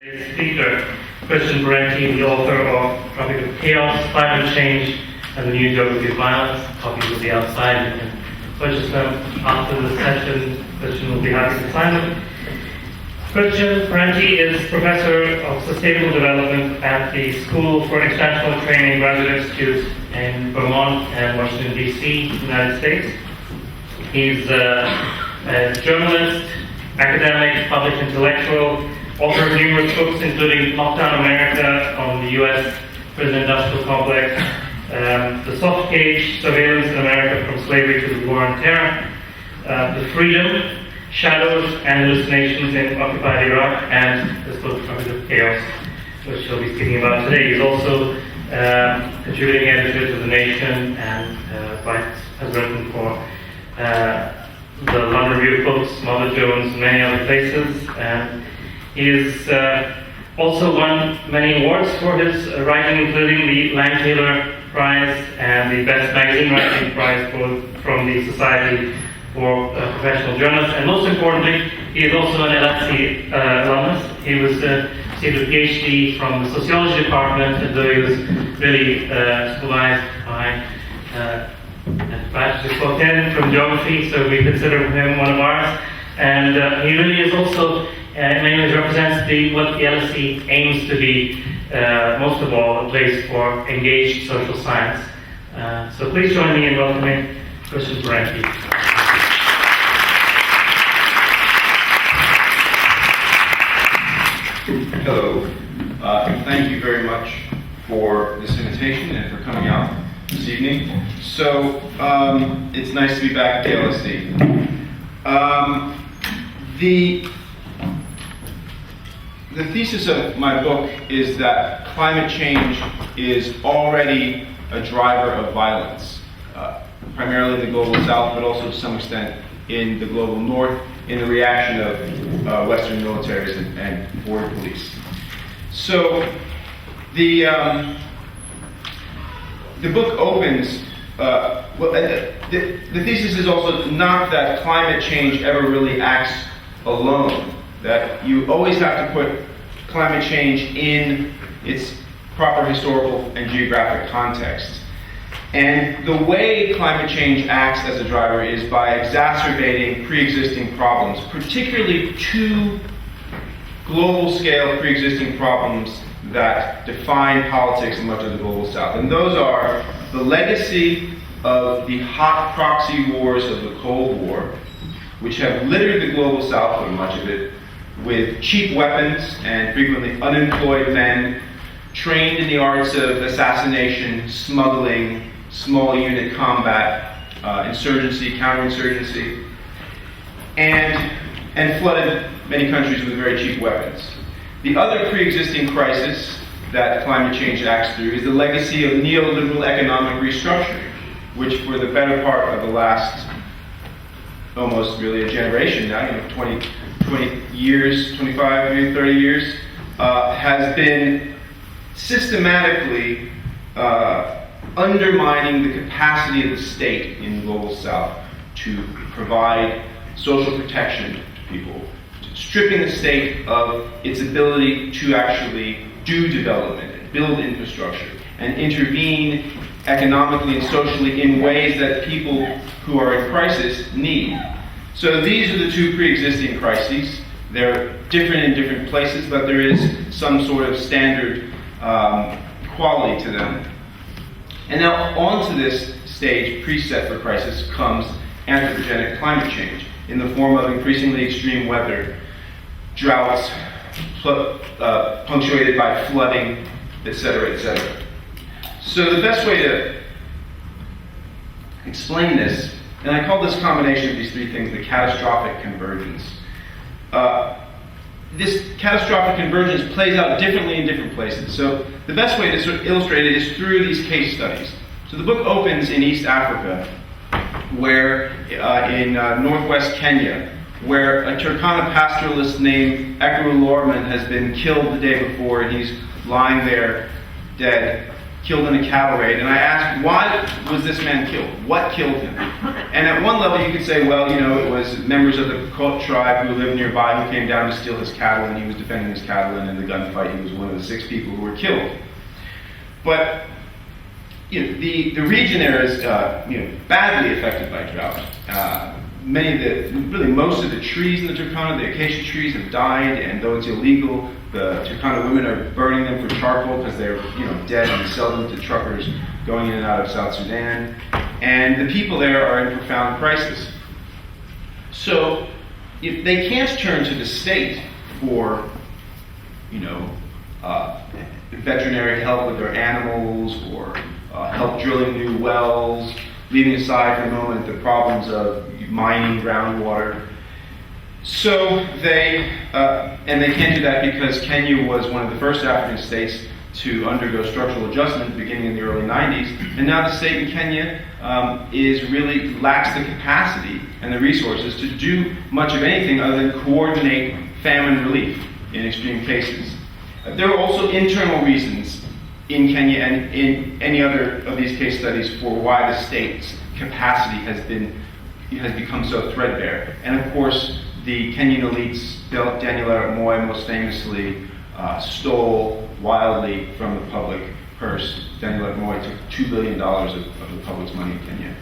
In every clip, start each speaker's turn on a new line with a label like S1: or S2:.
S1: Speaker, Christian Parenti, the author of Tropic of Chaos, Climate Change, and the New Geography of Violence. Copies will be outside. You can purchase them after the session. Christian will be happy to sign them. Christian Parenti is Professor of Sustainable Development at the School for International Training Graduate Institute in Vermont and Washington, D.C., United States. He's a journalist, academic, public intellectual, author of numerous books, including Lockdown America on the U.S. prison industrial complex, The Soft Cage, Surveillance in America from Slavery to the War on Terror, The Freedom, Shadows and Hallucinations in Occupied Iraq, and this book, Tropic of Chaos, which he'll be speaking about today. He's also contributing editor to The Nation and has written for the London Review of Books, Mother Jones, and many other places. He has also won many awards for his writing, including the Lang-Taylor Prize and the Best Magazine Writing Prize from the Society for Professional Journalists. And most importantly, he is also an LSE alumnus. He was received a PhD from the Sociology department, though he was really supervised by Bachelor Quoten from Geography, so we consider him one of ours. And he really is also in many ways represents what the LSE aims to be, most of all, a place for engaged social science. So please join me in welcoming Christian Parenti.
S2: Hello. Thank you very much for this invitation and for coming out this evening. So it's nice to be back at the LSE. The thesis of my book is that climate change is already a driver of violence, primarily in the global south, but also to some extent in the global north, in the reaction of Western militarism and border police. So the book opens, the thesis is also not that climate change ever really acts alone, that you always have to put climate change in its proper historical and geographic context. And the way climate change acts as a driver is by exacerbating pre-existing problems, particularly two global-scale pre-existing problems that define politics in much of the global south. And those are the legacy of the hot proxy wars of the Cold War, which have littered the global south, for much of it, with cheap weapons and frequently unemployed men trained in the arts of assassination, smuggling, small unit combat, insurgency, counterinsurgency, and flooded many countries with very cheap weapons. The other pre-existing crisis that climate change acts through is the legacy of neoliberal economic restructuring, which for the better part of the last almost really a generation now, 20 years, 25, maybe 30 years, has been systematically undermining the capacity of the state in the global south to provide social protection to people, stripping the state of its ability to actually do development and build infrastructure and intervene economically and socially in ways that people who are in crisis need. So these are the two pre-existing crises. They're different in different places, but there is some sort of standard quality to them. And now onto this stage, preset for crisis, comes anthropogenic climate change in the form of increasingly extreme weather, droughts, punctuated by flooding, etc., etc. So the best way to explain this, and I call this combination of these three things the catastrophic convergence. This catastrophic convergence plays out differently in different places. So the best way to sort of illustrate it is through these case studies. So the book opens in East Africa, where in northwest Kenya, where a Turkana pastoralist named Ekuru Lorman has been killed the day before, and he's lying there dead. killed in a cattle raid. And I asked, why was this man killed? What killed him? And at one level you could say, well, it was members of the tribe who lived nearby who came down to steal his cattle, and he was defending his cattle, and in the gunfight he was one of the 6 people who were killed. But the region there is badly affected by drought. Most of the trees in the Turkana, the acacia trees, have died, and though it's illegal, the Turkana women are burning them for charcoal because they're dead, and sell them to truckers going in and out of South Sudan. And the people there are in profound crisis. So if they can't turn to the state for veterinary help with their animals, or help drilling new wells, leaving aside for a moment the problems of mining groundwater. So they can't do that because Kenya was one of the first African states to undergo structural adjustment beginning in the early 90s, and now the state in Kenya really lacks the capacity and the resources to do much of anything other than coordinate famine relief in extreme cases. There are also internal reasons in Kenya and in any other of these case studies for why the state's capacity has become so threadbare. And of course, the Kenyan elites, Daniel Arap Moi most famously, stole wildly from the public purse. Daniel Arap Moi took $2 billion of the public's money in Kenya.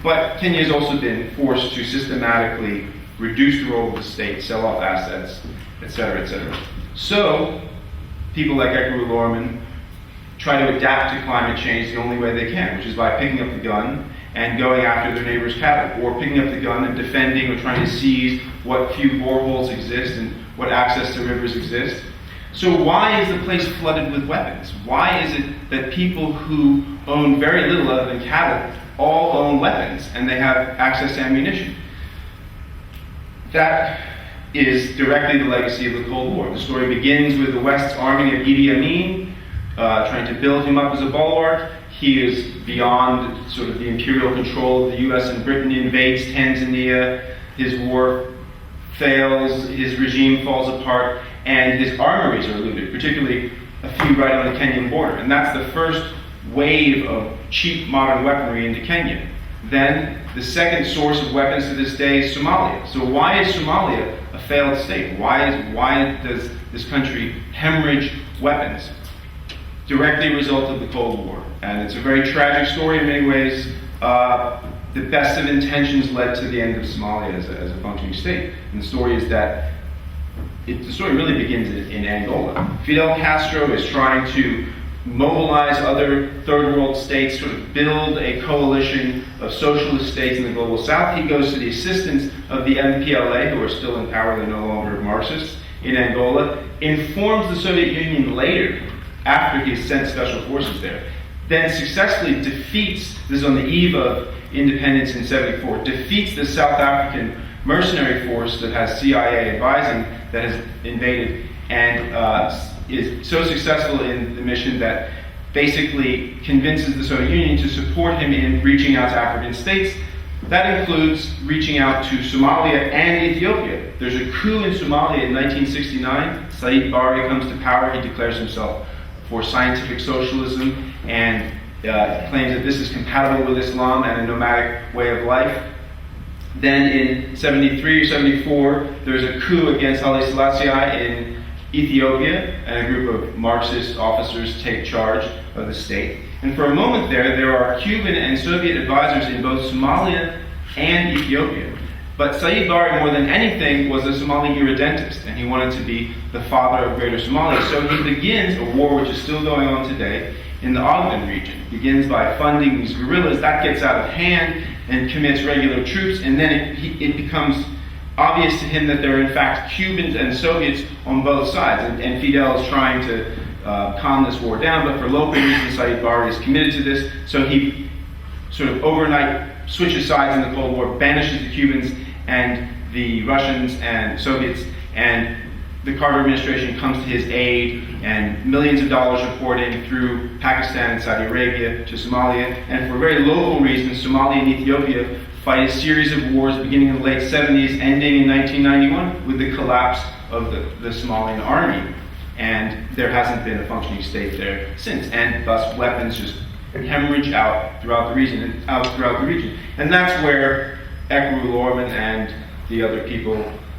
S2: But Kenya has also been forced to systematically reduce the role of the state, sell off assets, etc., etc. So, people like Ekuru Lorman try to adapt to climate change the only way they can, which is by picking up the gun and going after their neighbor's cattle, or picking up the gun and defending or trying to seize what few boreholes exist and what access to rivers exist. So why is the place flooded with weapons? Why is it that people who own very little other than cattle all own weapons and they have access to ammunition? That is directly the legacy of the Cold War. The story begins with the West's arming of Idi Amin, trying to build him up as a bulwark. He is beyond sort of the imperial control of the US and Britain, invades Tanzania, his war fails, his regime falls apart, and his armories are looted, particularly a few right on the Kenyan border. And that's the first wave of cheap modern weaponry into Kenya. Then the second source of weapons to this day is Somalia. So why is Somalia a failed state? Why does this country hemorrhage weapons? Directly a result of the Cold War. And it's a very tragic story in many ways. The best of intentions led to the end of Somalia as a functioning state. And the story is that the story really begins in Angola. Fidel Castro is trying to mobilize other third world states, sort of build a coalition of socialist states in the global south. He goes to the assistance of the MPLA, who are still in power, they're no longer Marxists, in Angola, informs the Soviet Union later, after he's sent special forces there, then successfully defeats, this is on the eve of independence in '74, defeats the South African mercenary force that has CIA advising, that has invaded, and is so successful in the mission that basically convinces the Soviet Union to support him in reaching out to African states. That includes reaching out to Somalia and Ethiopia. There's a coup in Somalia in 1969. Said Barre comes to power. He declares himself for scientific socialism and claims that this is compatible with Islam and a nomadic way of life. Then in 73 or 74, there's a coup against Haile Selassie in Ethiopia, and a group of Marxist officers take charge of the state. And for a moment there are Cuban and Soviet advisors in both Somalia and Ethiopia. But Said Barre, more than anything, was a Somali irredentist, and he wanted to be the father of Greater Somalia. So he begins a war which is still going on today in the Ogden region. He begins by funding these guerrillas. That gets out of hand and commits regular troops, and then it becomes obvious to him that there are in fact Cubans and Soviets on both sides, and Fidel is trying to calm this war down, but for local reasons Said Barre is committed to this, so he sort of overnight switches sides in the Cold War, banishes the Cubans and the Russians and Soviets, and the Carter administration comes to his aid, and millions of dollars are poured in through Pakistan and Saudi Arabia to Somalia, and for very local reasons, Somalia and Ethiopia fight a series of wars beginning in the late 70s, ending in 1991 with the collapse of the Somalian army. and there hasn't been a functioning state there since, and thus weapons just hemorrhage out throughout the region. And that's where Ekru Lorman and the other people,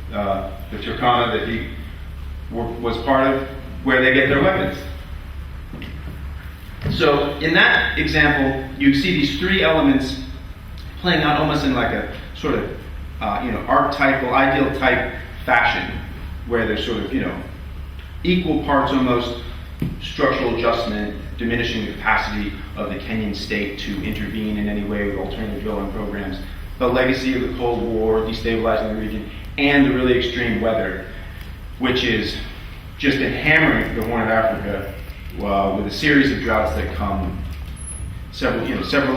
S2: the Turkana that he was part of, where they get their weapons. So in that example, you see these three elements playing out almost in like a sort of archetypal, ideal type fashion, where there's sort of equal parts almost structural adjustment, diminishing the capacity of the Kenyan state to intervene in any way with alternative drilling programs, the legacy of the Cold War destabilizing the region, and the really extreme weather, which is just been hammering the Horn of Africa with a series of droughts that come several in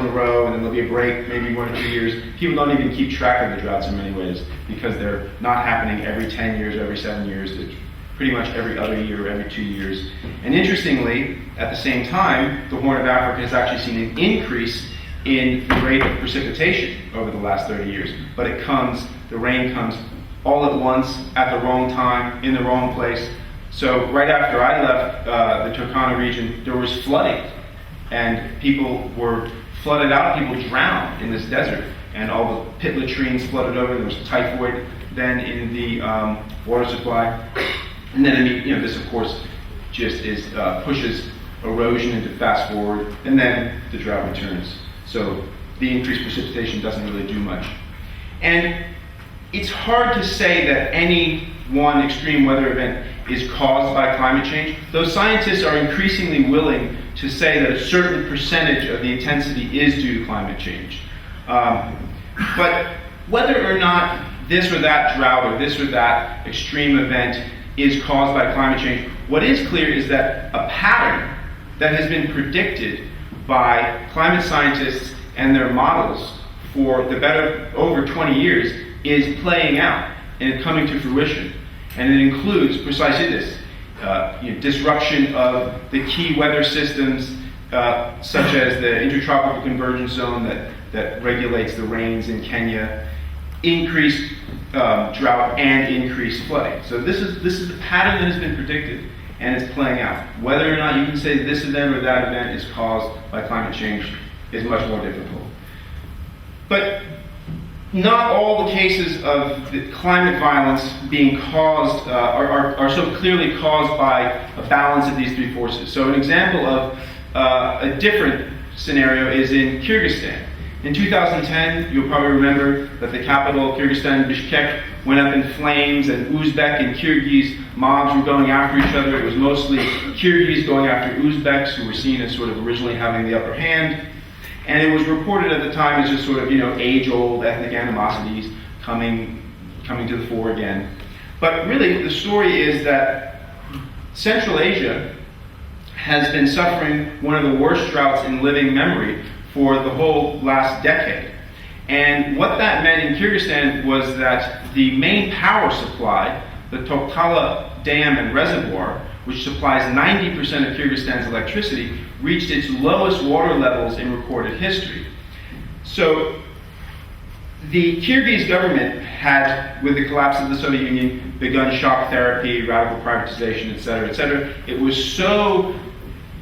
S2: a row, and then there'll be a break, maybe 1 or 2 years. People don't even keep track of the droughts in many ways because they're not happening every 10 years or every 7 years. It's pretty much every other year or every 2 years. And interestingly, at the same time, the Horn of Africa has actually seen an increase in the rate of precipitation over the last 30 years. But the rain comes all at once, at the wrong time, in the wrong place. So right after I left the Turkana region, there was flooding. And people were flooded out, people drowned in this desert. And all the pit latrines flooded over, there was typhoid then in the water supply. And then, this of course just pushes erosion into fast forward, and then the drought returns. So the increased precipitation doesn't really do much. And it's hard to say that any one extreme weather event is caused by climate change, though scientists are increasingly willing to say that a certain percentage of the intensity is due to climate change. But whether or not this or that drought or this or that extreme event is caused by climate change, what is clear is that a pattern that has been predicted by climate scientists and their models for the better over 20 years is playing out and coming to fruition. And it includes precisely this, disruption of the key weather systems, such as the intertropical convergence zone that regulates the rains in Kenya, increased drought and increased flooding. So this is the pattern that has been predicted, and it's playing out. Whether or not you can say this event or that event is caused by climate change is much more difficult. But not all the cases of the climate violence being caused are so clearly caused by a balance of these three forces. So an example of a different scenario is in Kyrgyzstan. In 2010, you'll probably remember that the capital, Kyrgyzstan, Bishkek, went up in flames, and Uzbek and Kyrgyz mobs were going after each other. It was mostly Kyrgyz going after Uzbeks, who were seen as sort of originally having the upper hand. And it was reported at the time as just sort of, age-old ethnic animosities coming to the fore again. But really, the story is that Central Asia has been suffering one of the worst droughts in living memory for the whole last decade. And what that meant in Kyrgyzstan was that the main power supply, the Toktala Dam and Reservoir, which supplies 90% of Kyrgyzstan's electricity, reached its lowest water levels in recorded history. So the Kyrgyz government had, with the collapse of the Soviet Union, begun shock therapy, radical privatization, et cetera, It was so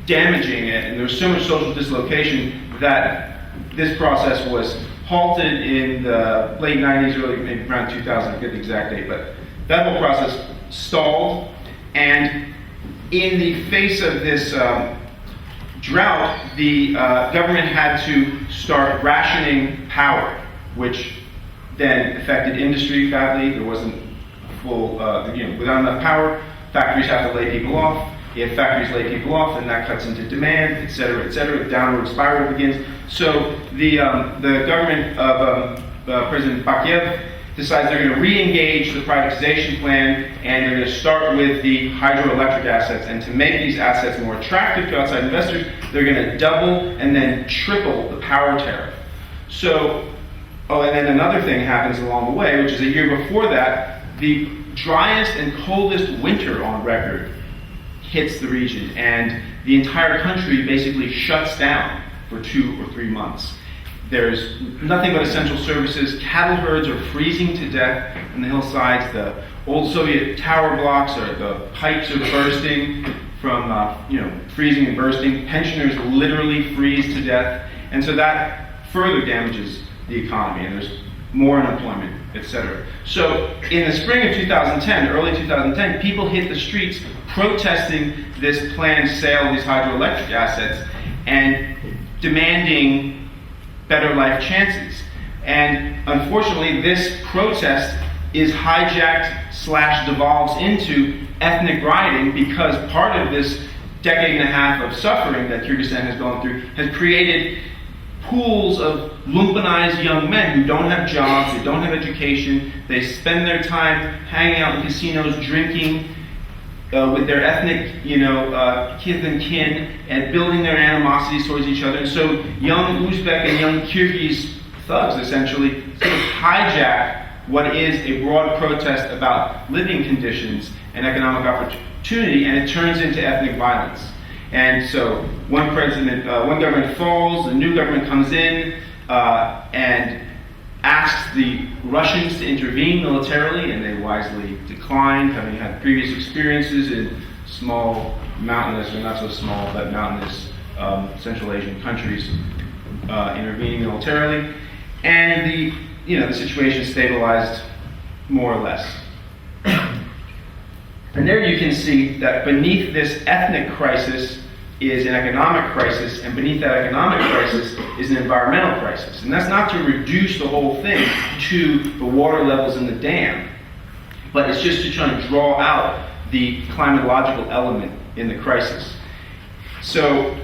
S2: damaging, and there was so much social dislocation that this process was halted in the late 90s, early, maybe around 2000, I forget the exact date, but that whole process stalled. And in the face of this drought, the government had to start rationing power, which then affected industry badly. There wasn't a full, without enough power, factories have to lay people off. If factories lay people off, then that cuts into demand, et cetera, downward spiral begins. So the government of President Bakiyev decides they're going to re-engage the privatization plan, and they're going to start with the hydroelectric assets. And to make these assets more attractive to outside investors, they're going to double and then triple the power tariff. So, and then another thing happens along the way, which is a year before that, the driest and coldest winter on record hits the region, and the entire country basically shuts down for 2 or 3 months. There's nothing but essential services. Cattle herds are freezing to death on the hillsides. The old Soviet tower blocks, the pipes are bursting from freezing and bursting. Pensioners literally freeze to death. And so that further damages the economy, and there's more unemployment, etc. So in the spring of 2010, early 2010, people hit the streets protesting this planned sale of these hydroelectric assets and demanding better life chances. And unfortunately, this protest is hijacked/devolves into ethnic rioting, because part of this decade and a half of suffering that Kyrgyzstan has gone through has created pools of lumpenized young men who don't have jobs, they don't have education, they spend their time hanging out in casinos, drinking with their ethnic, kith and kin, and building their animosities towards each other. And so young Uzbek and young Kyrgyz thugs essentially sort of hijack what is a broad protest about living conditions and economic opportunity, and it turns into ethnic violence. And so one government falls, a new government comes in and asks the Russians to intervene militarily, and they wisely declined, having had previous experiences in small, mountainous, or not so small, but mountainous Central Asian countries intervening militarily. And the situation stabilized more or less. And there you can see that beneath this ethnic crisis is an economic crisis, and beneath that economic crisis is an environmental crisis. And that's not to reduce the whole thing to the water levels in the dam, but it's just to try and draw out the climatological element in the crisis. So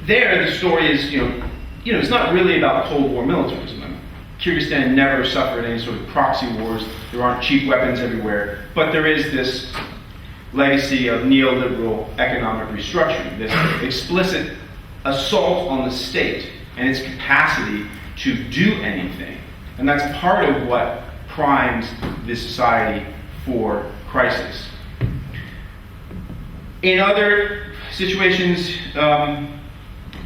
S2: there, the story is, it's not really about Cold War militarism. Kyrgyzstan never suffered any sort of proxy wars. There aren't cheap weapons everywhere. But there is this legacy of neoliberal economic restructuring, this explicit assault on the state and its capacity to do anything. And that's part of what primes this society for crisis. In other situations,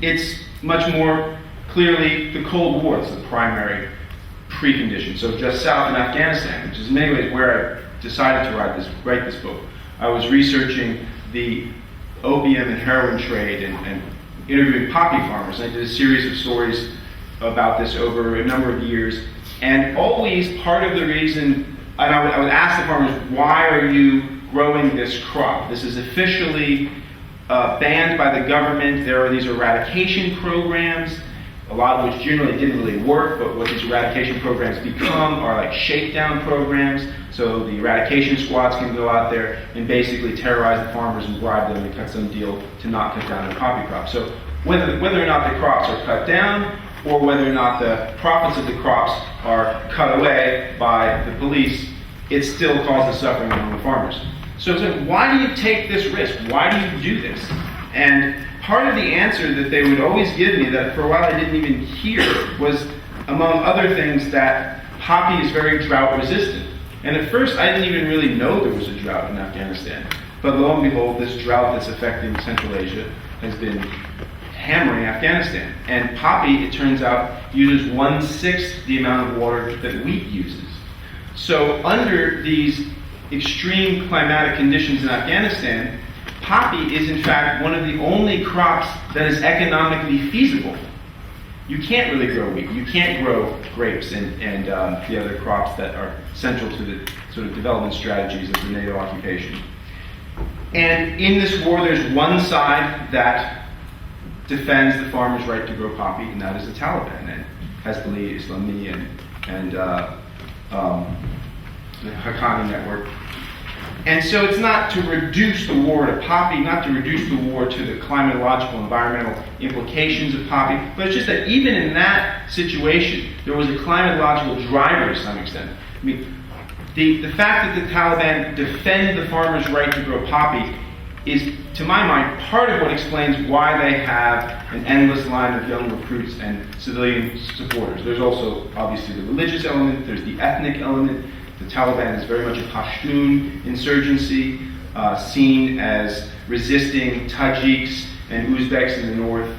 S2: it's much more clearly the Cold War is the primary precondition. So just south in Afghanistan, which is in many ways where I decided to write this book, I was researching the opium and heroin trade and interviewing poppy farmers. I did a series of stories about this over a number of years, and always part of the reason, and I would ask the farmers, why are you growing this crop? This is officially banned by the government. There are these eradication programs, a lot of which generally didn't really work, but what these eradication programs become are like shakedown programs. So the eradication squads can go out there and basically terrorize the farmers and bribe them and cut some deal to not cut down their poppy crop. So whether or not the crops are cut down, or whether or not the profits of the crops are cut away by the police, it still causes suffering among the farmers. So why do you take this risk? Why do you do this? And part of the answer that they would always give me, that for a while I didn't even hear, was, among other things, that poppy is very drought resistant. And at first I didn't even really know there was a drought in Afghanistan. But lo and behold, this drought that's affecting Central Asia has been hammering Afghanistan. And poppy, it turns out, uses 1/6 the amount of water that wheat uses. So under these extreme climatic conditions in Afghanistan, poppy is in fact one of the only crops that is economically feasible. You can't really grow wheat. You can't grow grapes and the other crops that are central to the sort of development strategies of the NATO occupation. And in this war, there's one side that defends the farmers' right to grow poppy, and that is the Taliban and Hezbollah, Islami, and the Haqqani network. And so it's not to reduce the war to poppy, not to reduce the war to the climatological, environmental implications of poppy, but it's just that even in that situation, there was a climatological driver to some extent. I mean, the fact that the Taliban defend the farmers' right to grow poppy is, to my mind, part of what explains why they have an endless line of young recruits and civilian supporters. There's also, obviously, the religious element, there's the ethnic element. The Taliban is very much a Pashtun insurgency, seen as resisting Tajiks and Uzbeks in the north.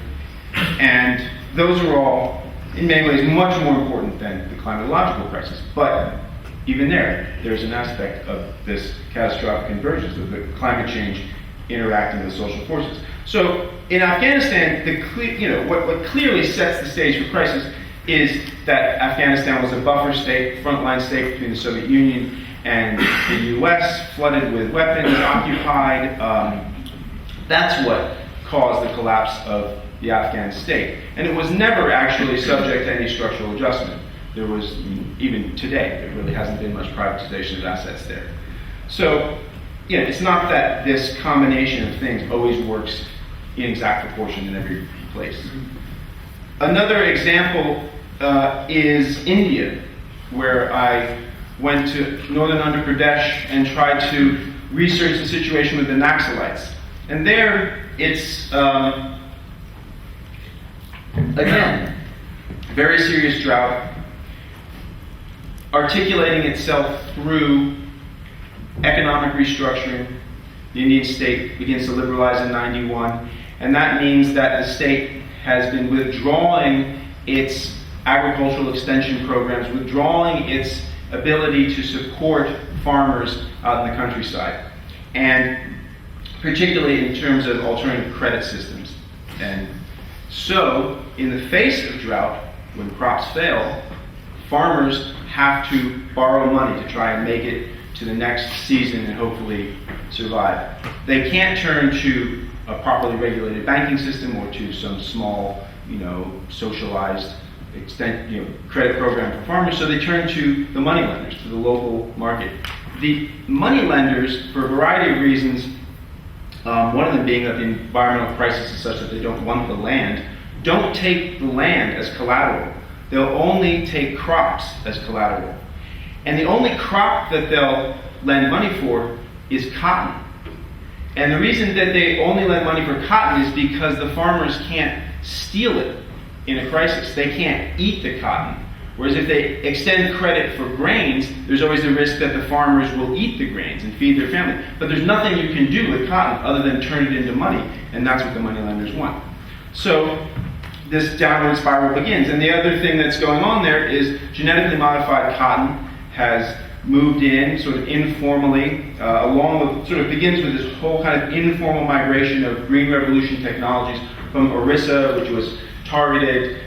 S2: And those are all in many ways much more important than the climatological crisis. But even there's an aspect of this catastrophic convergence of the climate change interacting with social forces. So in Afghanistan, what clearly sets the stage for crisis is that Afghanistan was a buffer state, frontline state between the Soviet Union and the U.S., flooded with weapons, occupied. That's what caused the collapse of the Afghan state. And it was never actually subject to any structural adjustment. There was, even today, there really hasn't been much privatization of assets there. So, it's not that this combination of things always works in exact proportion in every place. Another example is India, where I went to northern Andhra Pradesh and tried to research the situation with the Naxalites. And there, it's, again, very serious drought, articulating itself through economic restructuring. The Indian state begins to liberalize in 91, and that means that the state has been withdrawing its agricultural extension programs, withdrawing its ability to support farmers out in the countryside, and particularly in terms of alternative credit systems. And so, in the face of drought, when crops fail, farmers have to borrow money to try and make it to the next season and hopefully survive. They can't turn to a properly regulated banking system or to some small, socialized credit program for farmers, so they turn to the money lenders, to the local market. The money lenders, for a variety of reasons, one of them being that the environmental crisis is such that they don't want the land, don't take the land as collateral. They'll only take crops as collateral. And the only crop that they'll lend money for is cotton. And the reason that they only lend money for cotton is because the farmers can't steal it in a crisis. They can't eat the cotton. Whereas if they extend credit for grains, there's always the risk that the farmers will eat the grains and feed their family. But there's nothing you can do with cotton other than turn it into money, and that's what the money lenders want. So this downward spiral begins. And the other thing that's going on there is genetically modified cotton has moved in sort of informally, along with, sort of begins with this whole kind of informal migration of Green Revolution technologies from Orissa, which was targeted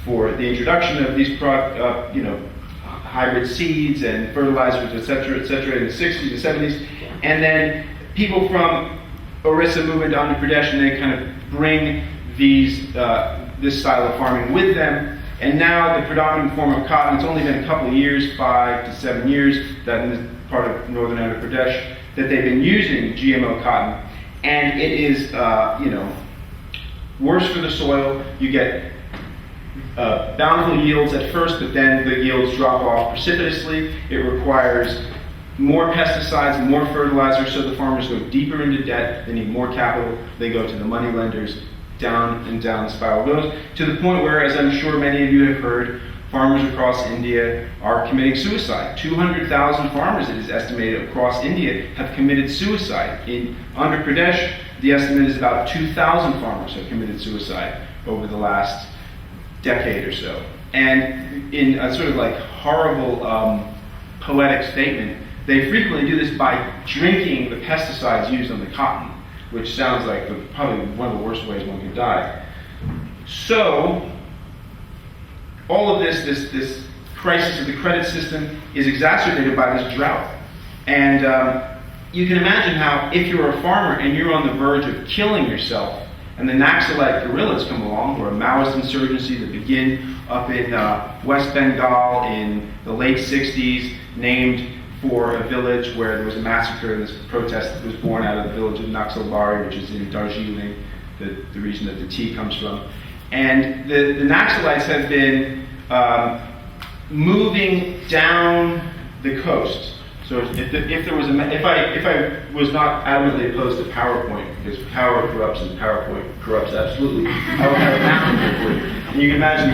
S2: for the introduction of these hybrid seeds and fertilizers, et cetera, in the 60s and 70s. And then people from Orissa move into Andhra Pradesh and they kind of bring this style of farming with them. And now the predominant form of cotton, it's only been a couple of years, 5 to 7 years, that in this part of northern Andhra Pradesh, that they've been using GMO cotton. And it is, worse for the soil. You get bountiful yields at first, but then the yields drop off precipitously. It requires more pesticides and more fertilizer, so the farmers go deeper into debt. They need more capital. They go to the money lenders. Down and down the spiral goes, to the point where, as I'm sure many of you have heard, farmers across India are committing suicide. 200,000 farmers, it is estimated, across India have committed suicide. In Andhra Pradesh, the estimate is about 2,000 farmers have committed suicide over the last decade or so. And in a sort of like horrible poetic statement, they frequently do this by drinking the pesticides used on the cotton, which sounds like probably one of the worst ways one could die. So, all of this crisis of the credit system is exacerbated by this drought. And you can imagine how, if you're a farmer and you're on the verge of killing yourself, and the Naxalite guerrillas come along, or a Maoist insurgency that begin up in West Bengal in the late 60s, named for a village where there was a massacre, and this protest that was born out of the village of Naxalbari, which is in Darjeeling, the region that the tea comes from. And the Naxalites have been moving down the coast. So if there was if I was not adamantly opposed to PowerPoint, because power corrupts and PowerPoint corrupts absolutely, I would have a map here for you. And you can imagine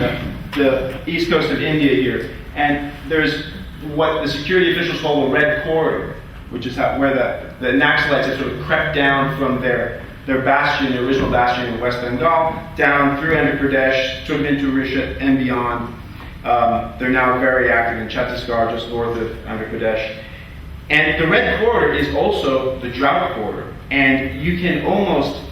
S2: the east coast of India here, and there's what the security officials call the Red Corridor, which is where the Naxalites have sort of crept down from their their bastion, the original bastion in West Bengal, down through Andhra Pradesh, took into Orissa and beyond. They're now very active in Chhattisgarh, just north of Andhra Pradesh. And the red corridor is also the drought corridor. And you can almost,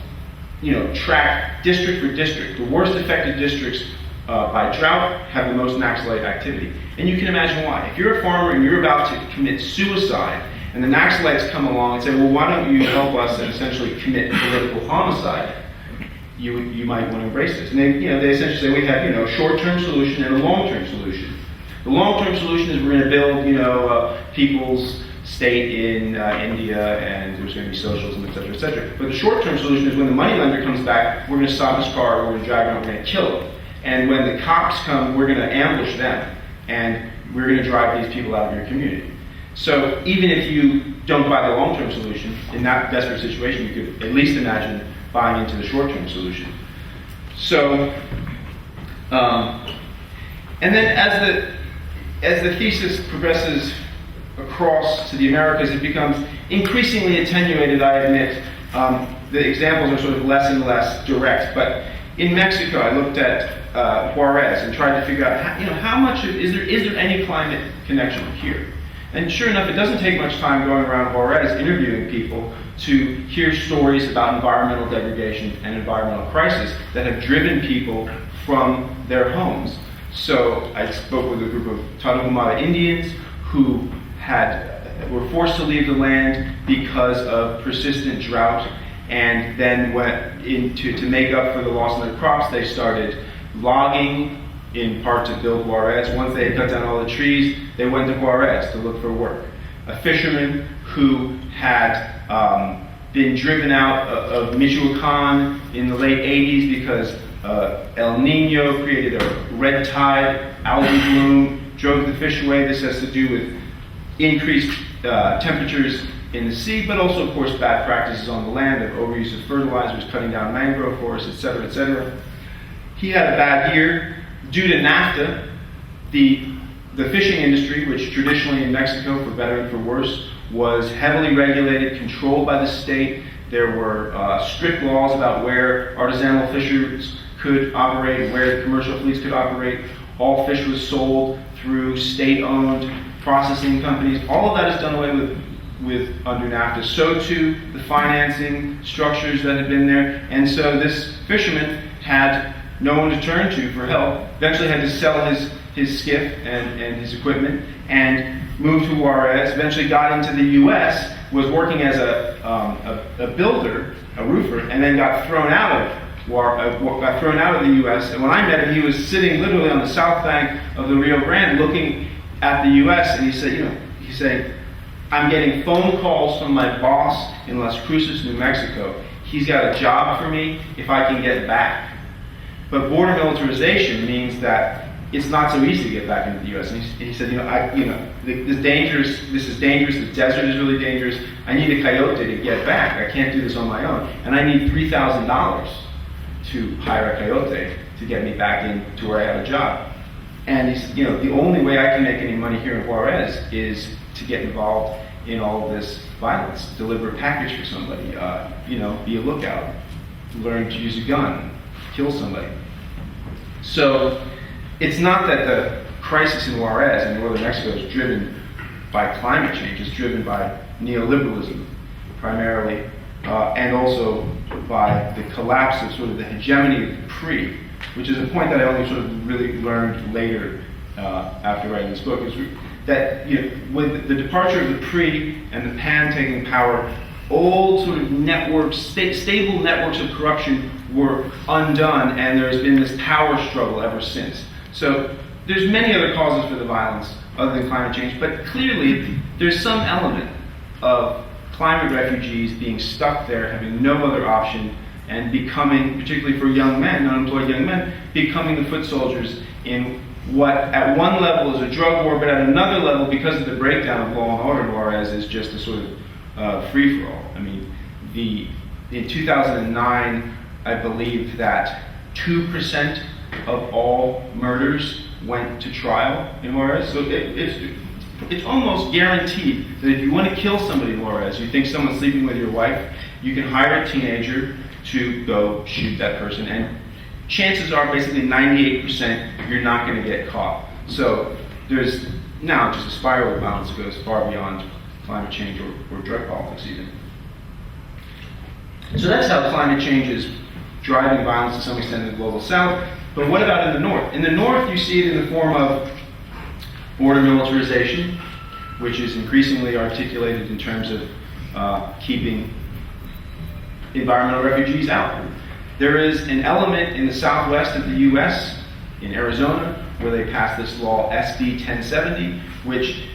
S2: track district for district. The worst affected districts by drought have the most Naxalite activity. And you can imagine why. If you're a farmer and you're about to commit suicide, and the Naxalites come along and say, well, why don't you help us and essentially commit political homicide? You might want to embrace this. And they essentially say we have, a short-term solution and a long-term solution. The long-term solution is we're going to build, people's state in India, and there's going to be socialism, et cetera, et cetera. But the short-term solution is when the moneylender comes back, we're going to stop his car, we're going to drive around, we're going to kill him. And when the cops come, we're going to ambush them, and we're going to drive these people out of your community. So even if you don't buy the long-term solution, in that desperate situation, you could at least imagine buying into the short-term solution. So, and then as the thesis progresses across to the Americas, it becomes increasingly attenuated, I admit. The examples are sort of less and less direct, but in Mexico, I looked at Juarez and tried to figure out, how much is there any climate connection here? And sure enough, it doesn't take much time going around Juarez interviewing people to hear stories about environmental degradation and environmental crisis that have driven people from their homes. So I spoke with a group of Tarahumara Indians who were forced to leave the land because of persistent drought, and then went to make up for the loss of their crops. They started logging, in part to build Juarez. Once they had cut down all the trees, they went to Juarez to look for work. A fisherman who had been driven out of Michoacan in the late 80s because El Nino created a red tide, algae bloom, drove the fish away. This has to do with increased temperatures in the sea, but also, of course, bad practices on the land of overuse of fertilizers, cutting down mangrove forests, etc., etc. He had a bad year. Due to NAFTA, the fishing industry, which traditionally in Mexico, for better and for worse, was heavily regulated, controlled by the state. There were strict laws about where artisanal fishers could operate and where the commercial fleets could operate. All fish was sold through state-owned processing companies. All of that is done away with under NAFTA. So too the financing structures that had been there. And so this fisherman had no one to turn to for help. Eventually had to sell his skiff and his equipment and moved to Juarez. Eventually got into the U.S., was working as a builder, a roofer, and then got thrown out of the U.S. And when I met him, he was sitting literally on the south bank of the Rio Grande looking at the U.S. and he said, I'm getting phone calls from my boss in Las Cruces, New Mexico. He's got a job for me if I can get back. But border militarization means that it's not so easy to get back into the U.S. And he said, this is dangerous. The desert is really dangerous. I need a coyote to get back. I can't do this on my own. And I need $3,000 to hire a coyote to get me back into where I have a job. And he said, the only way I can make any money here in Juarez is to get involved in all of this violence, deliver a package for somebody, be a lookout, learn to use a gun, kill somebody. So it's not that the crisis in Juarez in northern Mexico is driven by climate change, it's driven by neoliberalism primarily, and also by the collapse of sort of the hegemony of the PRI, which is a point that I only sort of really learned later after writing this book, is that with the departure of the PRI and the PAN taking power, old sort of networks, stable networks of corruption were undone, and there's been this power struggle ever since. So there's many other causes for the violence other than climate change, but clearly there's some element of climate refugees being stuck there, having no other option, and becoming, particularly for young men, unemployed young men, becoming the foot soldiers in what at one level is a drug war, but at another level, because of the breakdown of law and order in Juarez, is just a sort of free-for-all. I mean, in 2009, I believe that 2% of all murders went to trial in Juarez. So it's almost guaranteed that if you want to kill somebody in Juarez, you think someone's sleeping with your wife, you can hire a teenager, to go shoot that person. And chances are basically 98% you're not going to get caught. So there's now just a spiral of violence that goes far beyond climate change or drug politics even. So that's how climate change is driving violence to some extent in the global south. But what about in the north? In the north, you see it in the form of border militarization, which is increasingly articulated in terms of keeping environmental refugees out. There is an element in the southwest of the US, in Arizona, where they passed this law, SB 1070, which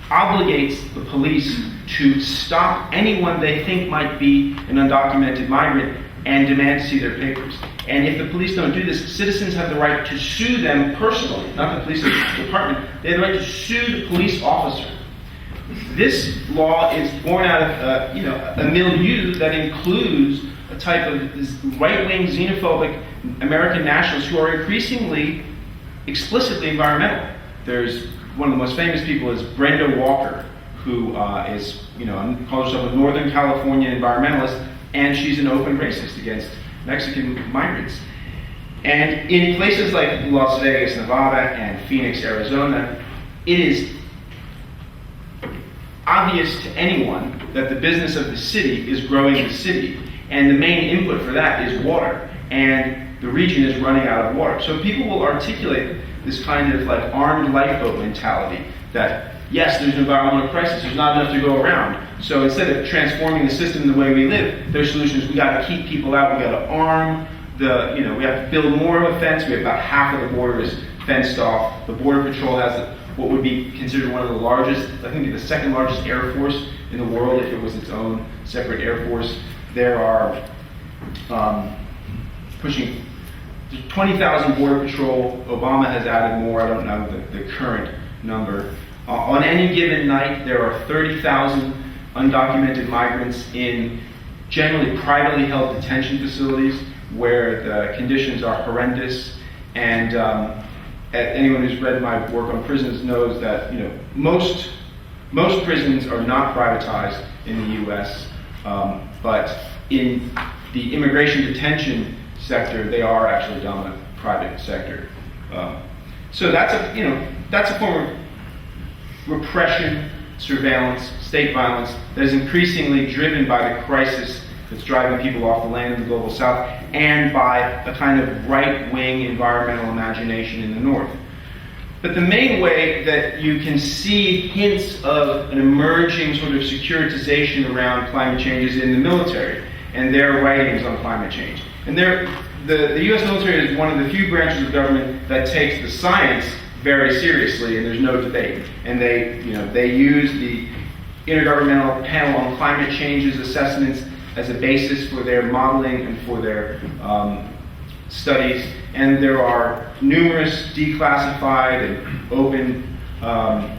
S2: obligates the police to stop anyone they think might be an undocumented migrant and demand to see their papers. And if the police don't do this, citizens have the right to sue them personally, not the police department. They have the right to sue the police officer. This law is born out of a milieu that includes a type of right-wing xenophobic American nationalists who are increasingly explicitly environmental. There's one of the most famous people is Brenda Walker, who calls herself a Northern California environmentalist, and she's an open racist against Mexican migrants. And in places like Las Vegas, Nevada, and Phoenix, Arizona, it is obvious to anyone that the business of the city is growing the city, and the main input for that is water, and the region is running out of water. So people will articulate this kind of like armed lifeboat mentality that, yes, there's an environmental crisis, there's not enough to go around. So instead of transforming the system the way we live, their solution is we got to keep people out, we got to arm we have to build more of a fence. We have about half of the border is fenced off. The Border Patrol has what would be considered one of the largest, I think the second largest air force in the world if it was its own separate air force. There are pushing 20,000 Border Patrol. Obama has added more. I don't know the current number. On any given night, there are 30,000 undocumented migrants in generally privately held detention facilities where the conditions are horrendous. And anyone who's read my work on prisons knows that most prisons are not privatized in the U.S., but in the immigration detention sector, they are actually dominant private sector. So that's a form of repression, surveillance, state violence that is increasingly driven by the crisis that's driving people off the land in the global south and by a kind of right-wing environmental imagination in the north. But the main way that you can see hints of an emerging sort of securitization around climate change is in the military and their writings on climate change. And the U.S. military is one of the few branches of government that takes the science very seriously, and there's no debate. And they use the Intergovernmental Panel on Climate Change's assessments as a basis for their modeling and for their studies. And there are numerous declassified and open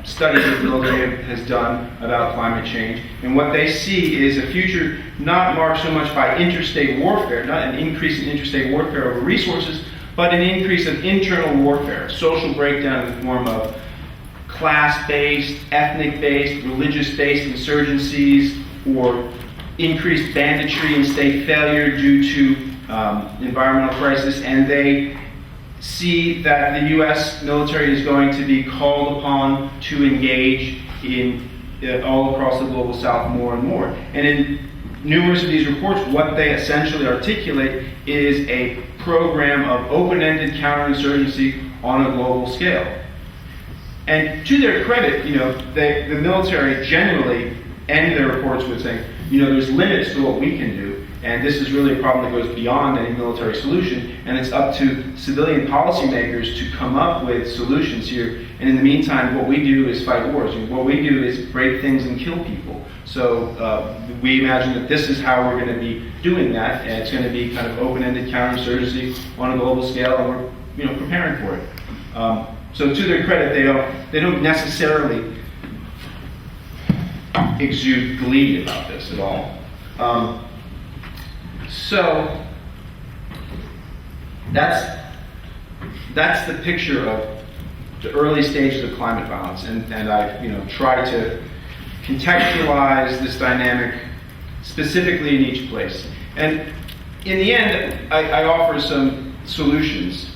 S2: studies that the military has done about climate change. And what they see is a future not marked so much by interstate warfare, not an increase in interstate warfare over resources, but an increase of internal warfare, social breakdown in the form of class-based, ethnic-based, religious-based insurgencies, or increased banditry and state failure due to environmental crisis. And they see that the U.S. military is going to be called upon to engage in all across the global south more and more. And in numerous of these reports, what they essentially articulate is a program of open-ended counterinsurgency on a global scale. And to their credit, the military generally end their reports with saying, there's limits to what we can do, and this is really a problem that goes beyond any military solution, and it's up to civilian policymakers to come up with solutions here. And in the meantime, what we do is fight wars. And what we do is break things and kill people. So we imagine that this is how we're going to be doing that, and it's going to be kind of open-ended counterinsurgency on a global scale, and we're preparing for it. So to their credit, they don't necessarily exude glee about this at all. So that's the picture of the early stages of climate violence, and I've tried to contextualize this dynamic specifically in each place. And in the end, I offer some solutions,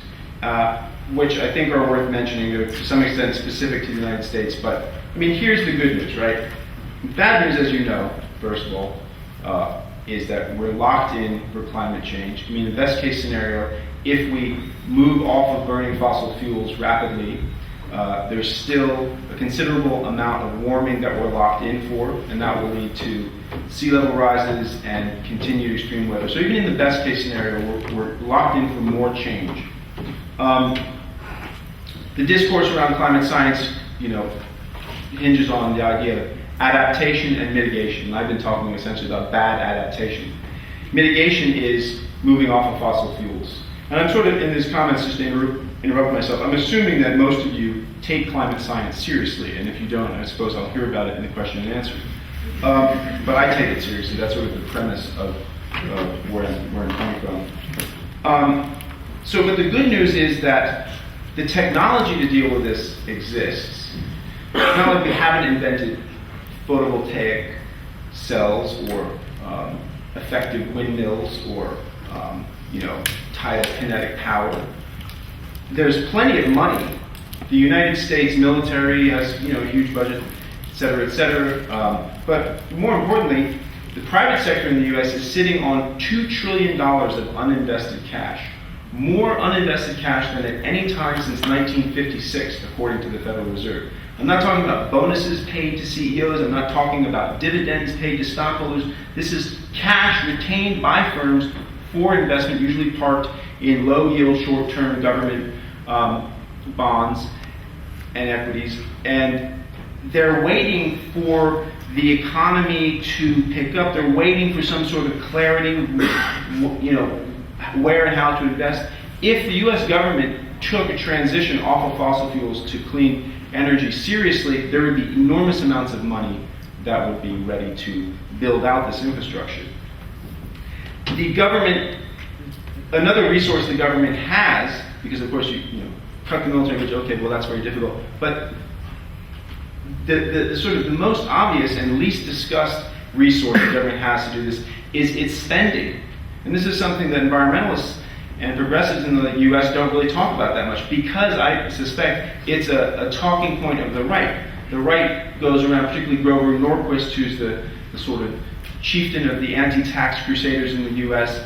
S2: which I think are worth mentioning. They're to some extent specific to the United States, but I mean, here's the good news, right? Bad news, as you know, first of all, is that we're locked in for climate change. I mean, the best case scenario, if we move off of burning fossil fuels rapidly, there's still a considerable amount of warming that we're locked in for, and that will lead to sea level rises and continued extreme weather. So even in the best case scenario, we're locked in for more change. The discourse around climate science, hinges on the idea of adaptation and mitigation. And I've been talking essentially about bad adaptation. Mitigation is moving off of fossil fuels. And I'm sort of in these comments just to interrupt myself. I'm assuming that most of you take climate science seriously, and if you don't, I suppose I'll hear about it in the question and answer. But I take it seriously. That's sort of the premise of where I'm coming from. But the good news is that the technology to deal with this exists. It's not like we haven't invented photovoltaic cells or effective windmills or tidal kinetic power. There's plenty of money. The United States military has a huge budget, et cetera, but more importantly, the private sector in the U.S. is sitting on $2 trillion of uninvested cash. More uninvested cash than at any time since 1956, according to the Federal Reserve. I'm not talking about bonuses paid to CEOs. I'm not talking about dividends paid to stockholders. This is cash retained by firms for investment, usually parked in low-yield, short-term government bonds and equities. And they're waiting for the economy to pick up. They're waiting for some sort of clarity, where and how to invest. If the U.S. government took a transition off of fossil fuels to clean energy seriously, there would be enormous amounts of money that would be ready to build out this infrastructure. The government, another resource the government has, because of course you cut the military, which okay, well that's very difficult, but the sort of the most obvious and least discussed resource the government has to do this is its spending. And this is something that environmentalists and progressives in the U.S. don't really talk about that much, because I suspect it's a talking point of the right. The right goes around, particularly Grover Norquist, who's the sort of chieftain of the anti-tax crusaders in the U.S.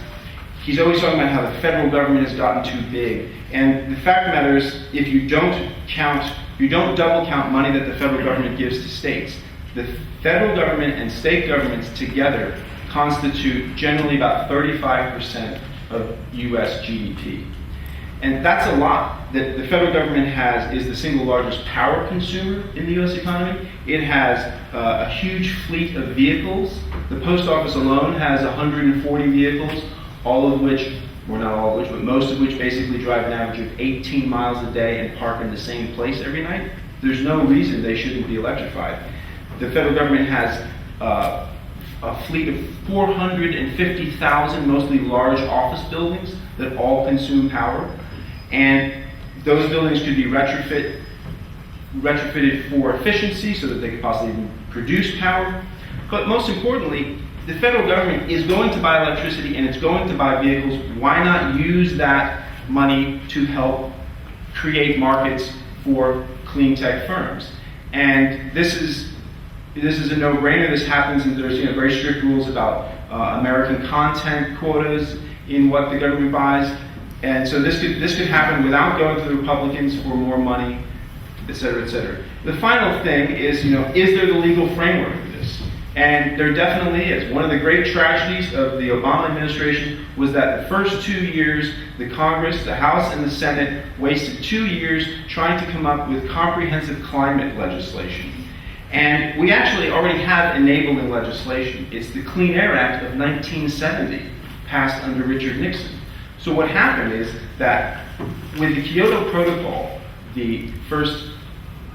S2: He's always talking about how the federal government has gotten too big. And the fact of the matter is, if you don't double count money that the federal government gives to states, the federal government and state governments together constitute generally about 35% of U.S. GDP. And that's a lot. The federal government is the single largest power consumer in the U.S. economy. It has a huge fleet of vehicles. The post office alone has 140 vehicles, all of which, or not all of which, but most of which basically drive an average of 18 miles a day and park in the same place every night. There's no reason they shouldn't be electrified. The federal government has a fleet of 450,000, mostly large office buildings that all consume power. And those buildings could be retrofitted for efficiency so that they could possibly produce power. But most importantly, the federal government is going to buy electricity and it's going to buy vehicles. Why not use that money to help create markets for clean tech firms? And this is a no-brainer. This happens, and there's very strict rules about American content quotas in what the government buys. And so this could happen without going to the Republicans for more money, et cetera, et cetera. The final thing is, is there the legal framework for this? And there definitely is. One of the great tragedies of the Obama administration was that the first 2 years, the Congress, the House, and the Senate wasted 2 years trying to come up with comprehensive climate legislation. And we actually already have enabling legislation. It's the Clean Air Act of 1970, passed under Richard Nixon. So what happened is that with the Kyoto Protocol, the first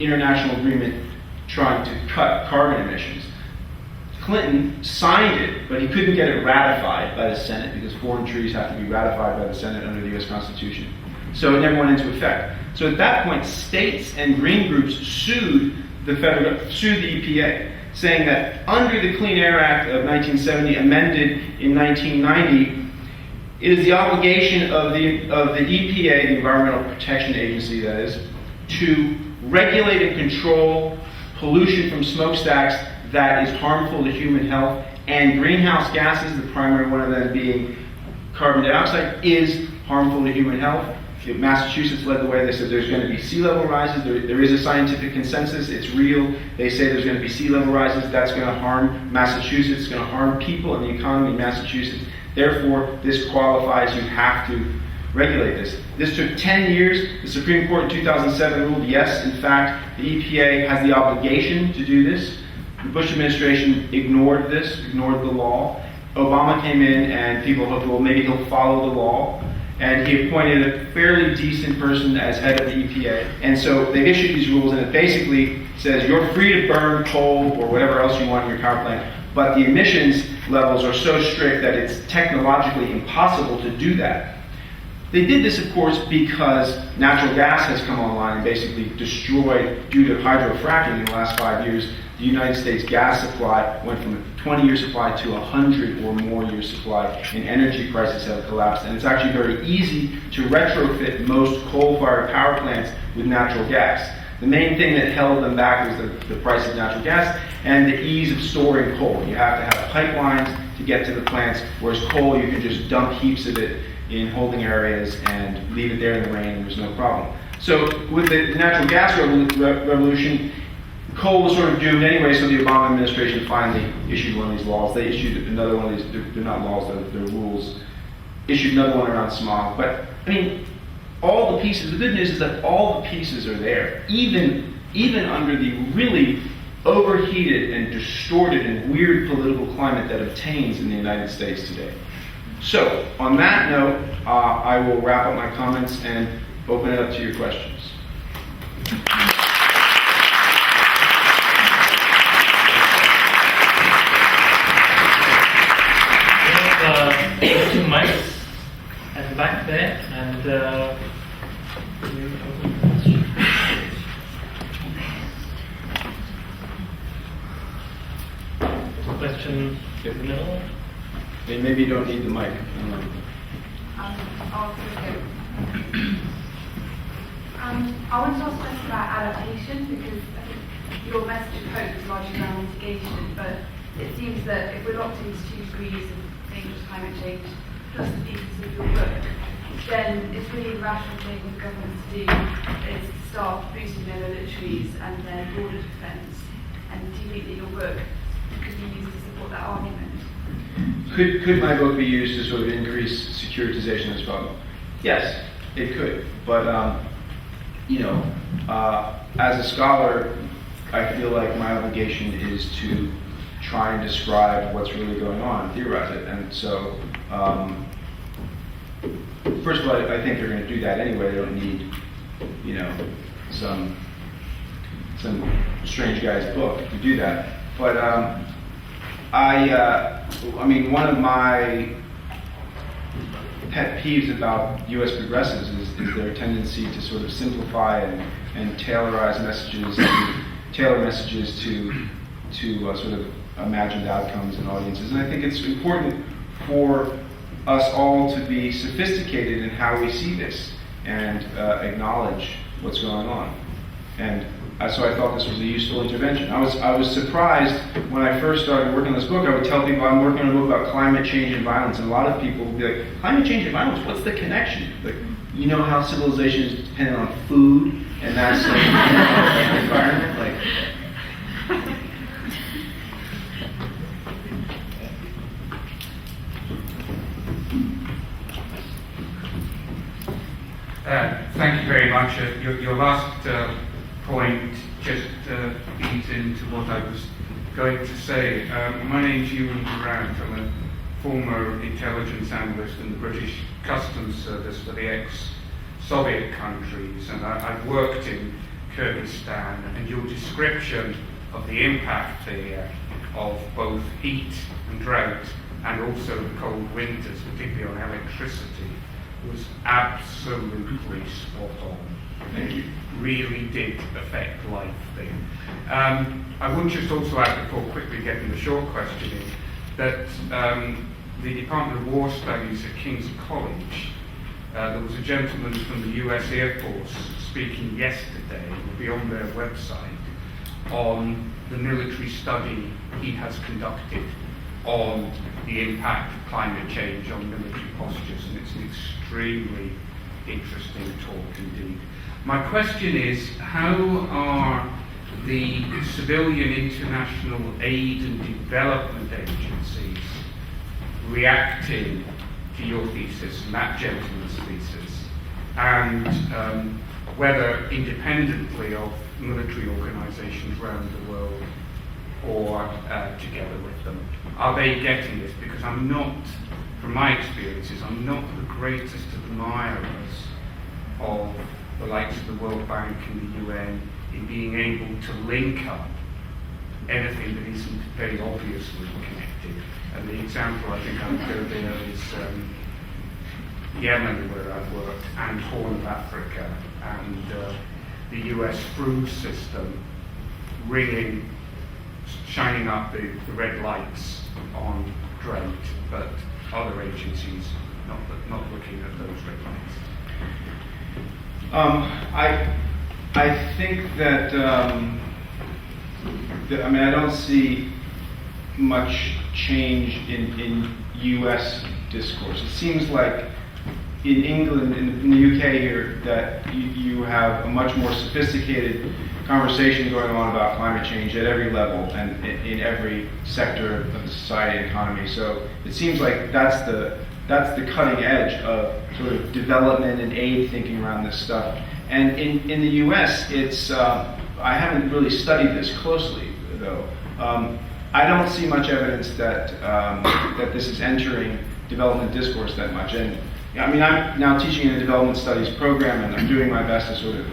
S2: international agreement trying to cut carbon emissions, Clinton signed it, but he couldn't get it ratified by the Senate because foreign treaties have to be ratified by the Senate under the U.S. Constitution. So it never went into effect. So at that point, states and green groups sued the EPA, saying that under the Clean Air Act of 1970, amended in 1990, It is the obligation of the EPA, the Environmental Protection Agency, that is, to regulate and control pollution from smokestacks that is harmful to human health, and greenhouse gases, the primary one of them being carbon dioxide, is harmful to human health. Massachusetts led the way. They said there's going to be sea level rises. There is a scientific consensus. It's real. They say there's going to be sea level rises. That's going to harm Massachusetts. It's going to harm people and the economy in Massachusetts. Therefore, this qualifies. You have to regulate this. This took 10 years. The Supreme Court in 2007 ruled, yes, in fact, the EPA has the obligation to do this. The Bush administration ignored this, ignored the law. Obama came in and people hoped, well, maybe he'll follow the law. And he appointed a fairly decent person as head of the EPA. And so they've issued these rules, and it basically says you're free to burn coal or whatever else you want in your power plant, but the emissions levels are so strict that it's technologically impossible to do that. They did this, of course, because natural gas has come online and basically destroyed, due to hydrofracking in the last 5 years, the United States gas supply went from a 20-year supply to a 100 or more year supply, and energy prices have collapsed. And it's actually very easy to retrofit most coal-fired power plants with natural gas. The main thing that held them back was the price of natural gas and the ease of storing coal. You have to have pipelines to get to the plants, whereas coal, you can just dump heaps of it in holding areas and leave it there in the rain, and there's no problem. So with the natural gas revolution, coal was sort of doomed anyway, so the Obama administration finally issued one of these laws. They issued another one of these, they're not laws, they're rules, issued another one around smog. But, I mean, all the pieces, the good news is that all the pieces are there, even under the really overheated and distorted and weird political climate that obtains in the United States today. So, on that note, I will wrap up my comments and open it up to your questions.
S1: Two mics at the back there, and question in the middle.
S2: Maybe you don't need the mic.
S3: I'll take it. I wanted to ask a question about adaptation, because I think your message of hope is largely around mitigation, but it seems that if we're locked into 2 degrees of dangerous climate change, plus the thesis of your book, then it's really the rational thing for governments to do is to start boosting their militaries and their border defence. And do you think that your book could be used to support that argument?
S2: Could my book be used to sort of increase securitization as well? Yes, it could. But, as a scholar, I feel like my obligation is to try and describe what's really going on and theorize it. And so, first of all, I think they're going to do that anyway. They don't need, some strange guy's book to do that. But one of my pet peeves about U.S. progressives is their tendency to sort of simplify and tailorize messages, and tailor messages to sort of imagined outcomes and audiences. And I think it's important for us all to be sophisticated in how we see this and acknowledge what's going on. And so I thought this was a useful intervention. I was surprised when I first started working on this book. I would tell people I'm working on a book about climate change and violence, and a lot of people would be like, climate change and violence, what's the connection? Like, you know how civilization is dependent on food, and that's like, the environment? Like,
S4: thank you very much. Your last point just feeds into what I was going to say. My name's Ewan Durant. I'm a former intelligence analyst in the British Customs Service for the ex-Soviet countries, and I've worked in Kyrgyzstan, and your description of the impact there of both heat and drought, and also the cold winters, particularly on electricity, was absolutely spot on.
S2: thank you.
S4: Really did affect life there. I would just also add, before quickly getting the short question in, that the Department of War Studies at King's College, there was a gentleman from the US Air Force speaking yesterday, it will be on their website, on the military study he has conducted on the impact of climate change on military postures, and it's an extremely interesting talk indeed. My question is, how are the civilian international aid and development agencies reacting to your thesis and that gentleman's thesis, and whether independently of military organizations around the world or together with them, are they getting this? Because I'm not, from my experiences, I'm not the greatest admirers of the likes of the World Bank and the UN in being able to link up anything that isn't very obviously connected. And the example I think I would go there is Yemen, where I've worked, and Horn of Africa, and the US food system shining up the red lights on great, but other agencies not looking at those red lights.
S2: I think that, I don't see much change in U.S. discourse. It seems like in England, in the UK here, that you have a much more sophisticated conversation going on about climate change at every level and in every sector of the society and economy. So it seems like that's the cutting edge of sort of development and aid thinking around this stuff. And in the US, it's, I haven't really studied this closely, though. I don't see much evidence that that this is entering development discourse that much. And I'm now teaching in a development studies program, and I'm doing my best to sort of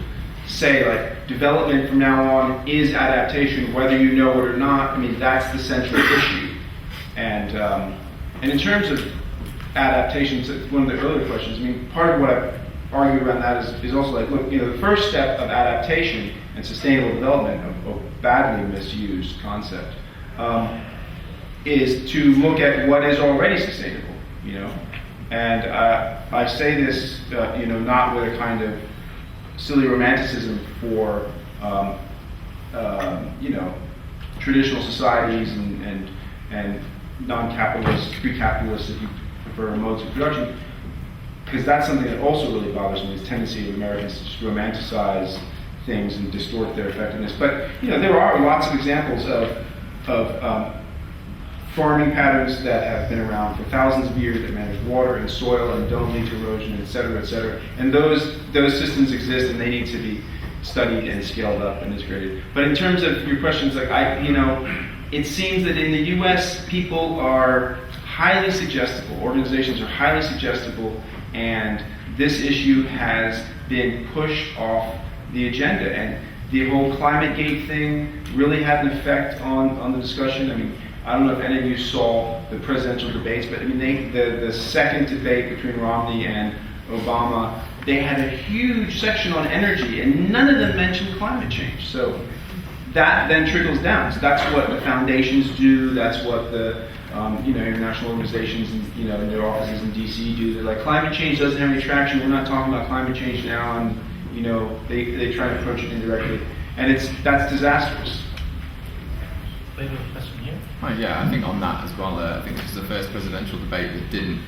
S2: say, like, development from now on is adaptation, whether you know it or not. That's the central issue. And in terms of adaptations, one of the earlier questions, part of what I argue around that is also like, look, the first step of adaptation and sustainable development, a badly misused concept, is to look at what is already sustainable, And I say this, not with a kind of silly romanticism for, traditional societies and non-capitalist, pre-capitalist, if you prefer, modes of production, because that's something that also really bothers me, this tendency of Americans to just romanticize things and distort their effectiveness. But there are lots of examples of farming patterns that have been around for thousands of years that manage water and soil and don't lead to erosion, et cetera, et cetera. And those systems exist, and they need to be studied and scaled up and integrated. But in terms of your questions, like it seems that in the U.S. people are highly suggestible. Organizations are highly suggestible, and this issue has been pushed off the agenda. And the whole ClimateGate thing really had an effect on the discussion. I don't know if any of you saw the presidential debates, but the second debate between Romney and Obama, they had a huge section on energy, and none of them mentioned climate change. So that then trickles down. So that's what the foundations do. That's what the international organizations in their offices in DC do. They're like, climate change doesn't have any traction. We're not talking about climate change now, and they try to approach it indirectly, and that's disastrous.
S1: Question here?
S5: Yeah, I think on that as well, I think this is the first presidential debate that didn't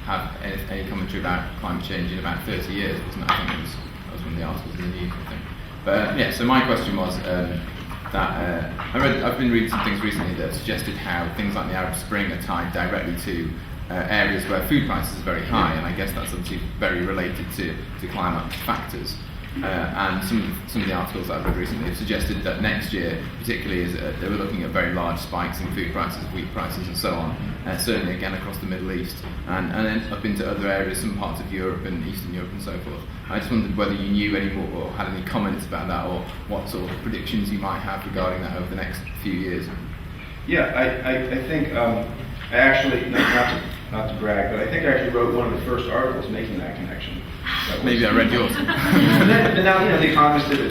S5: have any commentary about climate change in about 30 years, wasn't it? I think that was one of the articles in the news, I think. But so my question was that I've been reading some things recently that suggested how things like the Arab Spring are tied directly to areas where food prices are very high, and I guess that's obviously very related to climate factors. And some of the articles that I've read recently have suggested that next year, particularly, they were looking at very large spikes in food prices, wheat prices, and so on. Certainly, again, across the Middle East, and then up into other areas, some parts of Europe and Eastern Europe, and so forth. I just wondered whether you knew any more, or had any comments about that, or what sort of predictions you might have regarding that over the next few years.
S2: Yeah, I think I actually, not to brag, but I think I actually wrote one of the first articles making that connection.
S5: Maybe I read yours.
S2: But now, The Economist did a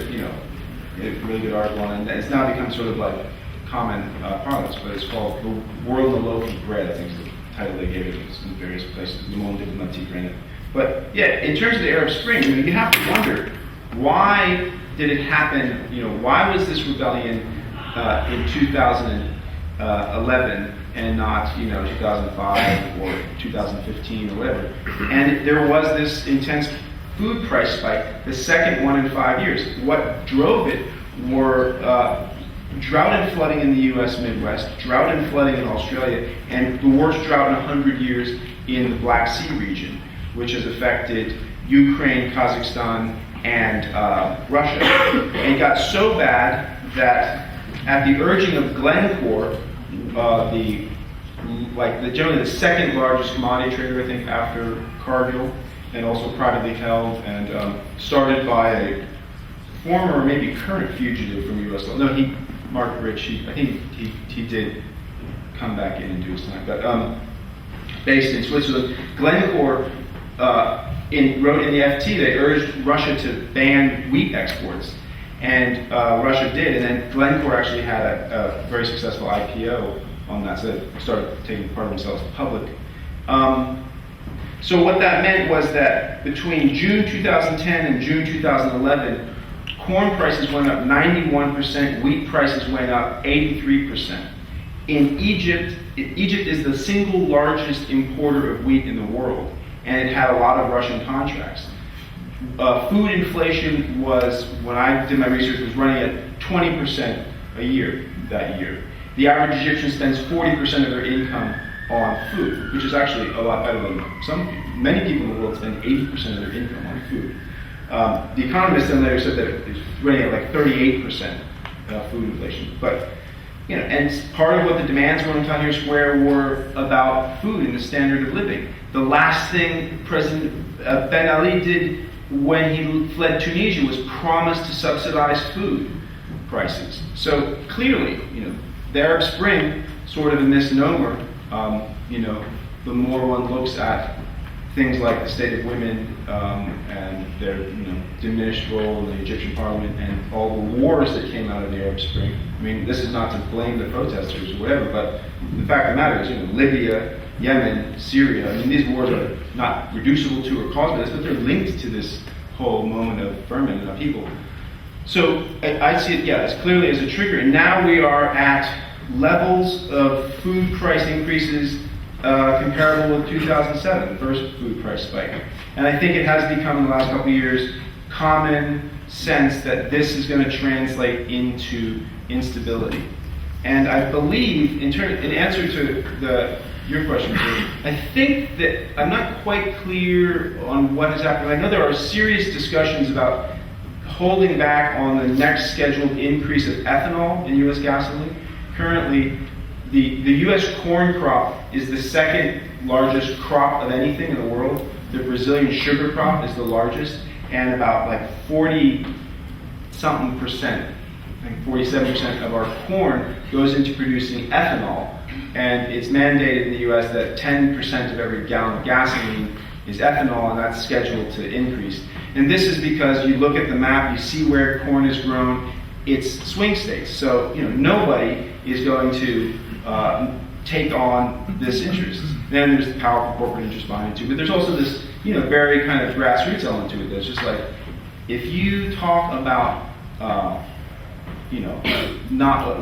S2: really good article on it, and it's now become sort of like common parlance, but it's called The World in a Loaf of Bread, I think is the title they gave it in various places, Le Monde Diplomatique ran it. But yeah, in terms of the Arab Spring, you have to wonder, why did it happen? Why was this rebellion in 2011 and not 2005 or 2015 or whatever? And there was this intense food price spike, the second one in 5 years. What drove it were drought and flooding in the U.S. Midwest, drought and flooding in Australia, and the worst drought in 100 years in the Black Sea region, which has affected Ukraine, Kazakhstan, and Russia. And it got so bad that at the urging of Glencore, generally the second largest commodity trader, I think, after Cargill, and also privately held, and started by a former or maybe current fugitive from U.S. law. No, Mark Rich, I think he did come back in and do his time, but based in Switzerland. Glencore wrote in the FT, they urged Russia to ban wheat exports, and Russia did, and then Glencore actually had a very successful IPO on that, so they started taking part of themselves public. So what that meant was that between June 2010 and June 2011, corn prices went up 91%, wheat prices went up 83%. In Egypt is the single largest importer of wheat in the world, and it had a lot of Russian contracts. Food inflation was, when I did my research, was running at 20% a year that year. The average Egyptian spends 40% of their income on food, which is actually a lot better than many people in the world spend 80% of their income on food. The Economist then later said that it's running at like 38% food inflation. But and part of what the demands were on Tahrir Square were about food and the standard of living. The last thing President Ben Ali did when he fled Tunisia was promise to subsidize food prices. So clearly, the Arab Spring, sort of a misnomer. The more one looks at things like the state of women and their diminished role in the Egyptian parliament and all the wars that came out of the Arab Spring. I mean, this is not to blame the protesters or whatever, but the fact of the matter is, Libya, Yemen, Syria, I mean, these wars are not reducible to or caused by this, but they're linked to this whole moment of ferment and upheaval. So I see it, as clearly as a trigger. And now we are at levels of food price increases comparable with 2007, the first food price spike. And I think it has become, in the last couple of years, common sense that this is going to translate into instability. And I believe, in answer to your question, I think that I'm not quite clear on what has happened. I know there are serious discussions about holding back on the next scheduled increase of ethanol in U.S. gasoline. Currently, the U.S. corn crop is the second largest crop of anything in the world. The Brazilian sugar crop is the largest, and about 40-something%, I think 47% of our corn goes into producing ethanol. And it's mandated in the U.S. that 10% of every gallon of gasoline is ethanol, and that's scheduled to increase. And this is because you look at the map, you see where corn is grown, it's swing states. So nobody is going to take on this interest. Then there's the powerful corporate interest behind it too. But there's also this very kind of grassroots element to it that's just like, if you talk about not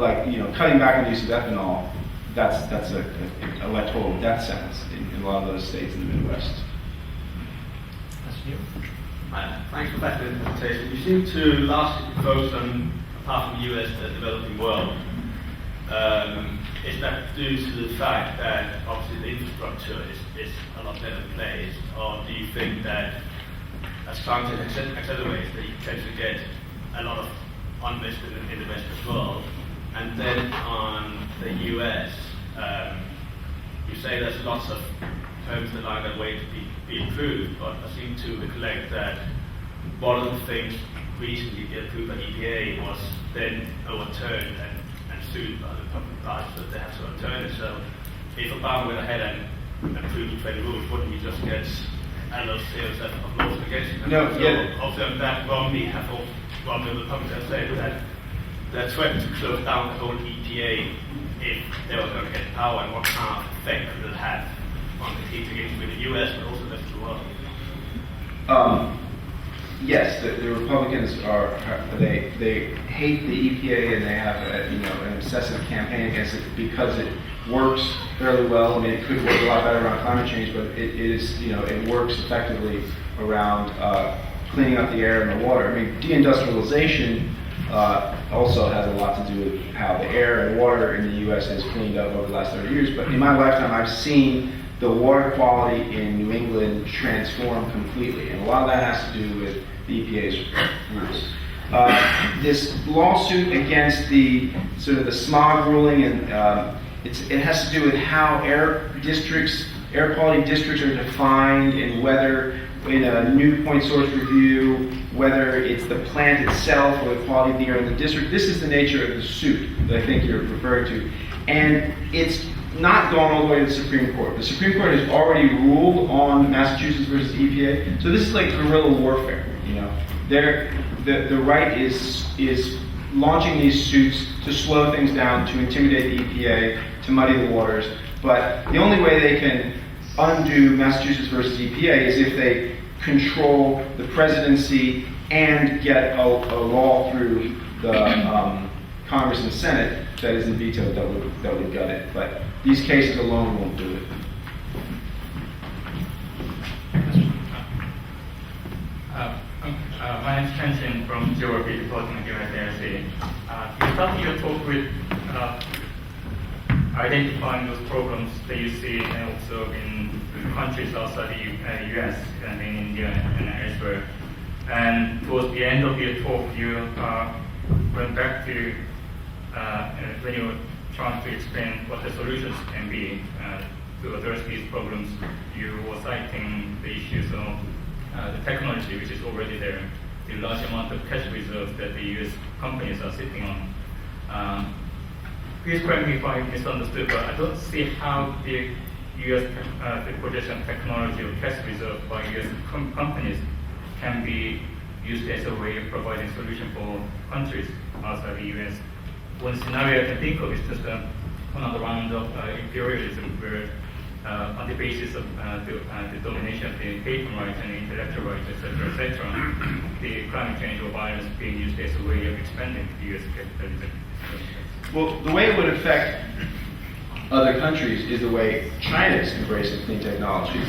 S2: cutting back on the use of ethanol, that's an electoral death sentence in a lot of those states in the Midwest.
S1: That's you.
S6: Thanks for that presentation. You seem to largely focus on, apart from the US, the developing world. Is that due to the fact that obviously the infrastructure is a lot better placed, or do you think that as climate accelerates, that you potentially get a lot of unrest in the rest as well? And then on the US, you say there's lots of terms that are on their way to be improved, but I seem to recollect that one of the things recently approved by EPA was then overturned and sued by the Republican Party, so they have to overturn it. So if Obama went ahead and approved the trade rules, wouldn't we just get a lot of sales of laws against them?
S2: No,
S6: so
S2: yeah.
S6: Also that Romney the Republicans have said that they're threatening to close down the whole EPA if they were going to get power, and what kind of effect could it have on the litigation with the US, but also the rest of the world?
S2: Yes, the Republicans they hate the EPA, and they have an obsessive campaign against it because it works fairly well. I mean, it could work a lot better around climate change, but it works effectively around cleaning up the air and the water. I mean, deindustrialization also has a lot to do with how the air and water in the U.S. has cleaned up over the last 30 years. But in my lifetime, I've seen the water quality in New England transform completely, and a lot of that has to do with the EPA's rules. This lawsuit against the sort of the smog ruling, and it has to do with how air quality districts are defined, and whether in a new point source review, whether it's the plant itself or the quality of the air in the district. This is the nature of the suit that I think you're referring to, and it's not gone all the way to the Supreme Court. The Supreme Court has already ruled on Massachusetts versus EPA, so this is like guerrilla warfare. The right is launching these suits to slow things down, to intimidate the EPA, to muddy the waters. But the only way they can undo Massachusetts versus EPA is if they control the presidency and get a law through the Congress and Senate that isn't vetoed that would gut it. But these cases alone won't do it.
S7: My name is Chen from Geography Department here at ASA. You started your talk with identifying those problems that you see and also in countries outside the US and in India and elsewhere. And towards the end of your talk, you went back to when you were trying to explain what the solutions can be to address these problems. You were citing the issues of the technology which is already there, the large amount of cash reserves that the US companies are sitting on. Please correct me if I misunderstood, but I don't see how the US the projection technology or cash reserve by US companies can be used as a way of providing solution for countries outside the US. One scenario I can think of is just another round of imperialism where on the basis of the domination of the patent rights and intellectual rights, etc., the climate change or violence being used as a way of expanding the US capitalism.
S2: Well, the way it would affect other countries is the way China's embracing clean technology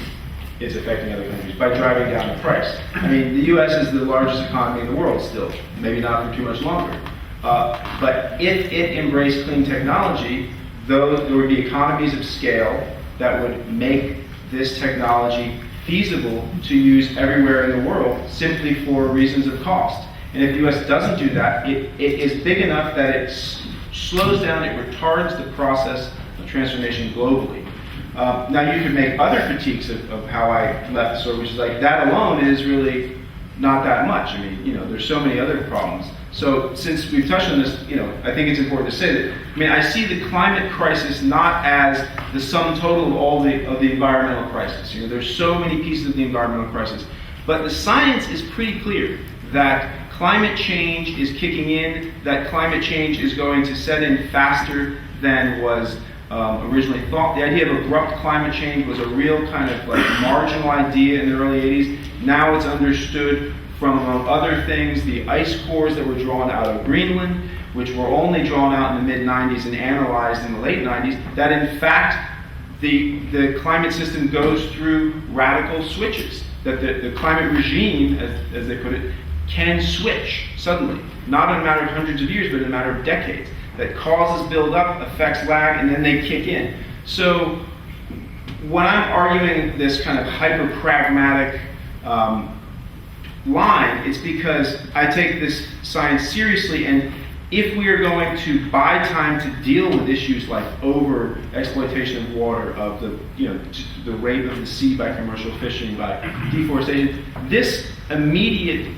S2: is affecting other countries by driving down the price. I mean, the U.S. is the largest economy in the world still, maybe not for too much longer. But if it embraced clean technology, there would be economies of scale that would make this technology feasible to use everywhere in the world simply for reasons of cost. And if the U.S. doesn't do that, it is big enough that it slows down, it retards the process of transformation globally. Now you could make other critiques of how I left the story, which is like that alone is really not that much. I mean, there's so many other problems. So since we've touched on this, I think it's important to say that, I see the climate crisis not as the sum total of all of the environmental crisis. There's so many pieces of the environmental crisis. But the science is pretty clear that climate change is kicking in, that climate change is going to set in faster than was originally thought. The idea of abrupt climate change was a real kind of marginal idea in the early 80s. Now it's understood from, among other things, the ice cores that were drawn out of Greenland, which were only drawn out in the mid-90s and analyzed in the late 90s, that in fact the climate system goes through radical switches, that the climate regime, as they put it, can switch suddenly, not in a matter of hundreds of years, but in a matter of decades, that causes build-up, effects lag, and then they kick in. So when I'm arguing this kind of hyper-pragmatic line, it's because I take this science seriously, and if we are going to buy time to deal with issues like over-exploitation of water, of the rape of the sea by commercial fishing, by deforestation, this immediate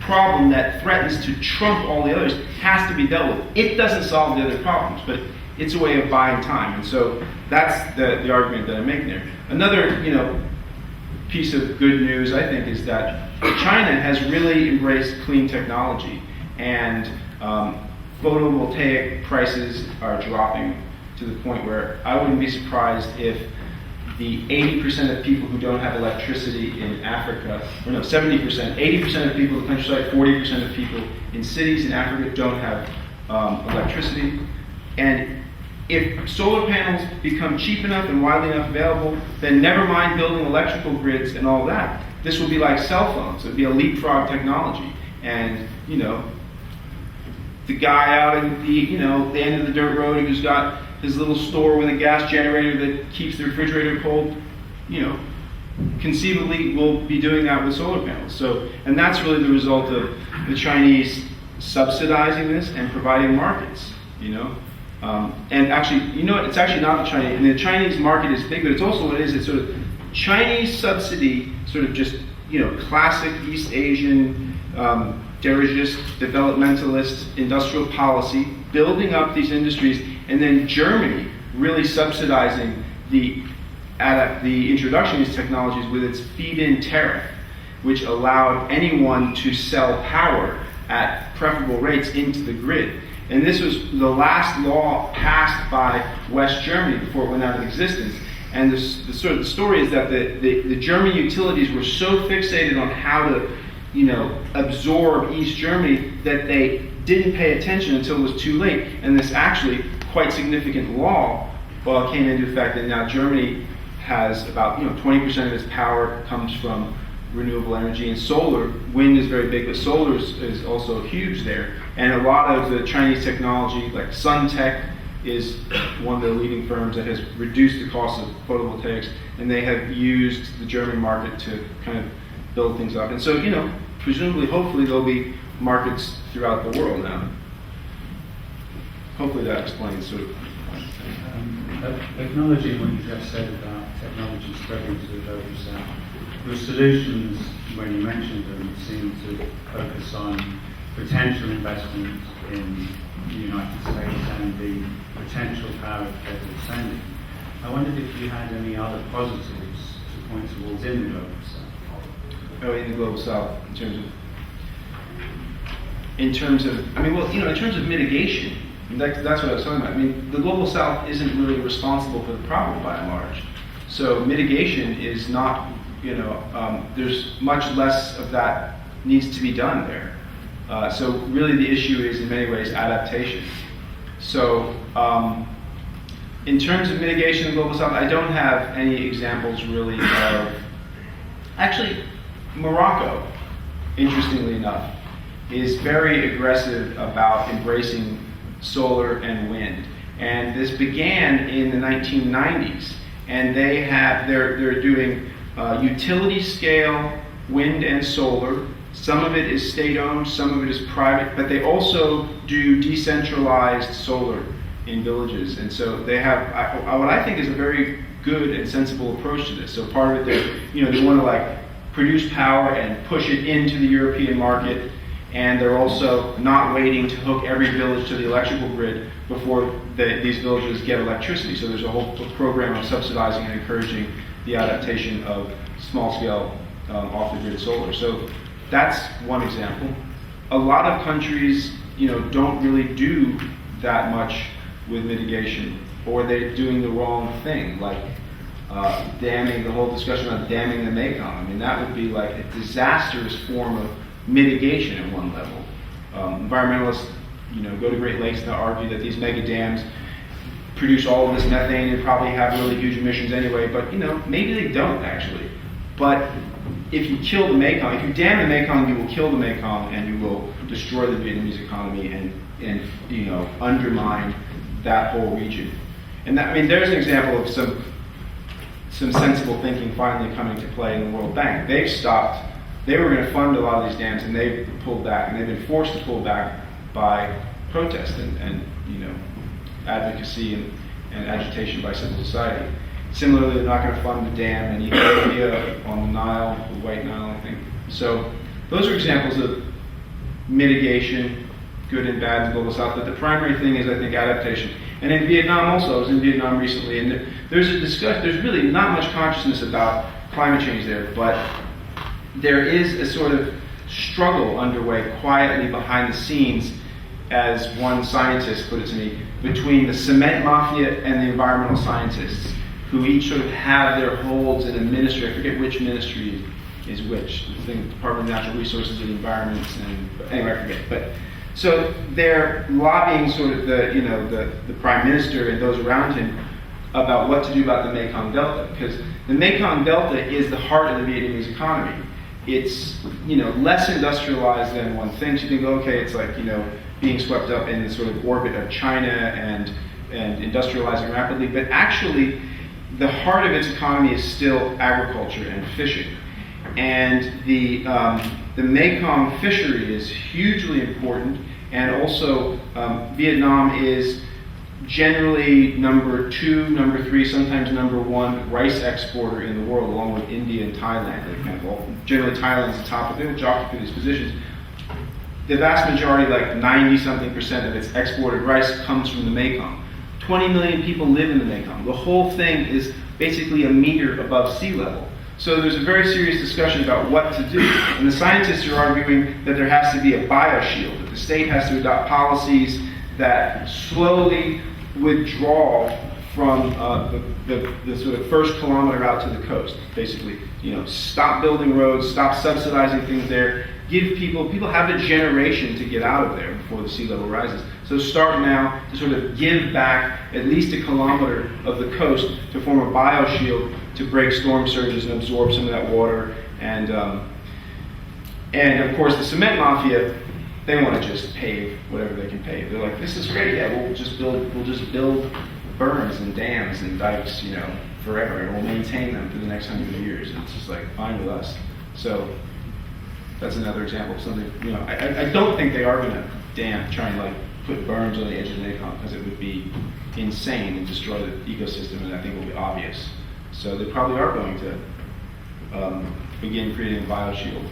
S2: problem that threatens to trump all the others has to be dealt with. It doesn't solve the other problems, but it's a way of buying time. And so that's the argument that I'm making there. Another, piece of good news, I think, is that China has really embraced clean technology, and photovoltaic prices are dropping to the point where I wouldn't be surprised if the 80% of people who don't have electricity in Africa, or no, 70%, 80% of people in the countryside, 40% of people in cities in Africa don't have electricity. And if solar panels become cheap enough and widely enough available, then never mind building electrical grids and all that. This will be like cell phones. It would be a leapfrog technology. And, you know, the guy out in the end of the dirt road who's got his little store with a gas generator that keeps the refrigerator cold, you know, conceivably will be doing that with solar panels. So, and that's really the result of the Chinese subsidizing this and providing markets, you know. And actually, you know what, it's actually not the Chinese, and the Chinese market is big, but it's also what it is, it's sort of Chinese subsidy, sort of just, you know, classic East Asian, dirigist, developmentalist, industrial policy, building up these industries, and then Germany really subsidizing the introduction of these technologies with its feed-in tariff, which allowed anyone to sell power at preferable rates into the grid. And this was the last law passed by West Germany before it went out of existence. And the story is that the German utilities were so fixated on how to, you know, absorb East Germany that they didn't pay attention until it was too late. And this actually quite significant law came into effect, and now Germany has about 20% of its power comes from renewable energy, and solar. Wind is very big, but solar is also huge there. And a lot of the Chinese technology, like Suntech, is one of the leading firms that has reduced the cost of photovoltaics, and they have used the German market to kind of build things up. And so, you know, presumably, hopefully, there'll be markets throughout the world now. Hopefully that explains sort of.
S8: Acknowledging what you just said about technology spreading to the global south, your solutions, when you mentioned them, seem to focus on potential investment in the United States and the potential power of federal spending. I wondered if you had any other positives to point towards in the global south.
S2: Oh, in the global south, in terms of, I mean, well, you know, in terms of mitigation, that's what I was talking about. I mean, the global south isn't really responsible for the problem by and large. So mitigation is not, you know, there's much less of that needs to be done there. So really the issue is in many ways adaptation. So in terms of mitigation in the global south, I don't have any examples really of, actually Morocco, interestingly enough, is very aggressive about embracing solar and wind. And this began in the 1990s, and they're doing utility scale wind and solar. Some of it is state-owned, some of it is private, but they also do decentralized solar in villages. And so they have what I think is a very good and sensible approach to this. So part of it, they want to like produce power and push it into the European market, and they're also not waiting to hook every village to the electrical grid before these villages get electricity. So there's a whole program of subsidizing and encouraging the adaptation of small-scale off-the-grid solar. So that's one example. A lot of countries, don't really do that much with mitigation, or they're doing the wrong thing, like damming, the whole discussion about damming the Mekong. I mean, that would be like a disastrous form of mitigation at one level. Environmentalists, go to Great Lakes to argue that these mega dams produce all of this methane and probably have really huge emissions anyway, but maybe they don't actually. But if you kill the Mekong, if you dam the Mekong, you will kill the Mekong and you will destroy the Vietnamese economy and undermine that whole region. And that, there's an example of some sensible thinking finally coming to play in the World Bank. They've stopped. They were going to fund a lot of these dams, and they've pulled back, and they've been forced to pull back by protest and advocacy and agitation by civil society. Similarly, they're not going to fund the dam in Ethiopia on the Nile, the White Nile, I think. So those are examples of mitigation, good and bad in the global south. But the primary thing is, I think, adaptation. And in Vietnam also, I was in Vietnam recently, and there's really not much consciousness about climate change there, but there is a sort of struggle underway quietly behind the scenes, as one scientist put it to me, between the cement mafia and the environmental scientists, who each sort of have their holds in a ministry. I forget which ministry is which. I think Department of Natural Resources and Environment, and anyway, I forget. But so they're lobbying sort of the prime minister and those around him about what to do about the Mekong Delta, because the Mekong Delta is the heart of the Vietnamese economy. It's less industrialized than one thinks. You think, okay, it's like being swept up in the sort of orbit of China and industrializing rapidly, but actually the heart of its economy is still agriculture and fishing. And the Mekong fishery is hugely important, and also Vietnam is generally number 2, number 3, sometimes number 1 rice exporter in the world, along with India and Thailand. They kind of all, generally Thailand's the top, but they will jockey through these positions. The vast majority, like 90-something% of its exported rice comes from the Mekong. 20 million people live in the Mekong. The whole thing is basically a meter above sea level. So there's a very serious discussion about what to do. And the scientists are arguing that there has to be a bioshield, that the state has to adopt policies that slowly withdraw from the sort of first kilometer out to the coast. Basically, stop building roads, stop subsidizing things there, give people have a generation to get out of there before the sea level rises. So start now to sort of give back at least a kilometer of the coast to form a bioshield to break storm surges and absorb some of that water. And of course the cement mafia, they want to just pave whatever they can pave. They're like, this is great, yeah, we'll just build berms and dams and dikes, forever, and we'll maintain them for the next 100 years. It's just like fine with us. So that's another example of something. I don't think they are going to try and put berms on the edge of the Mekong, because it would be insane and destroy the ecosystem, and I think it will be obvious. So they probably are going to begin creating a bioshield.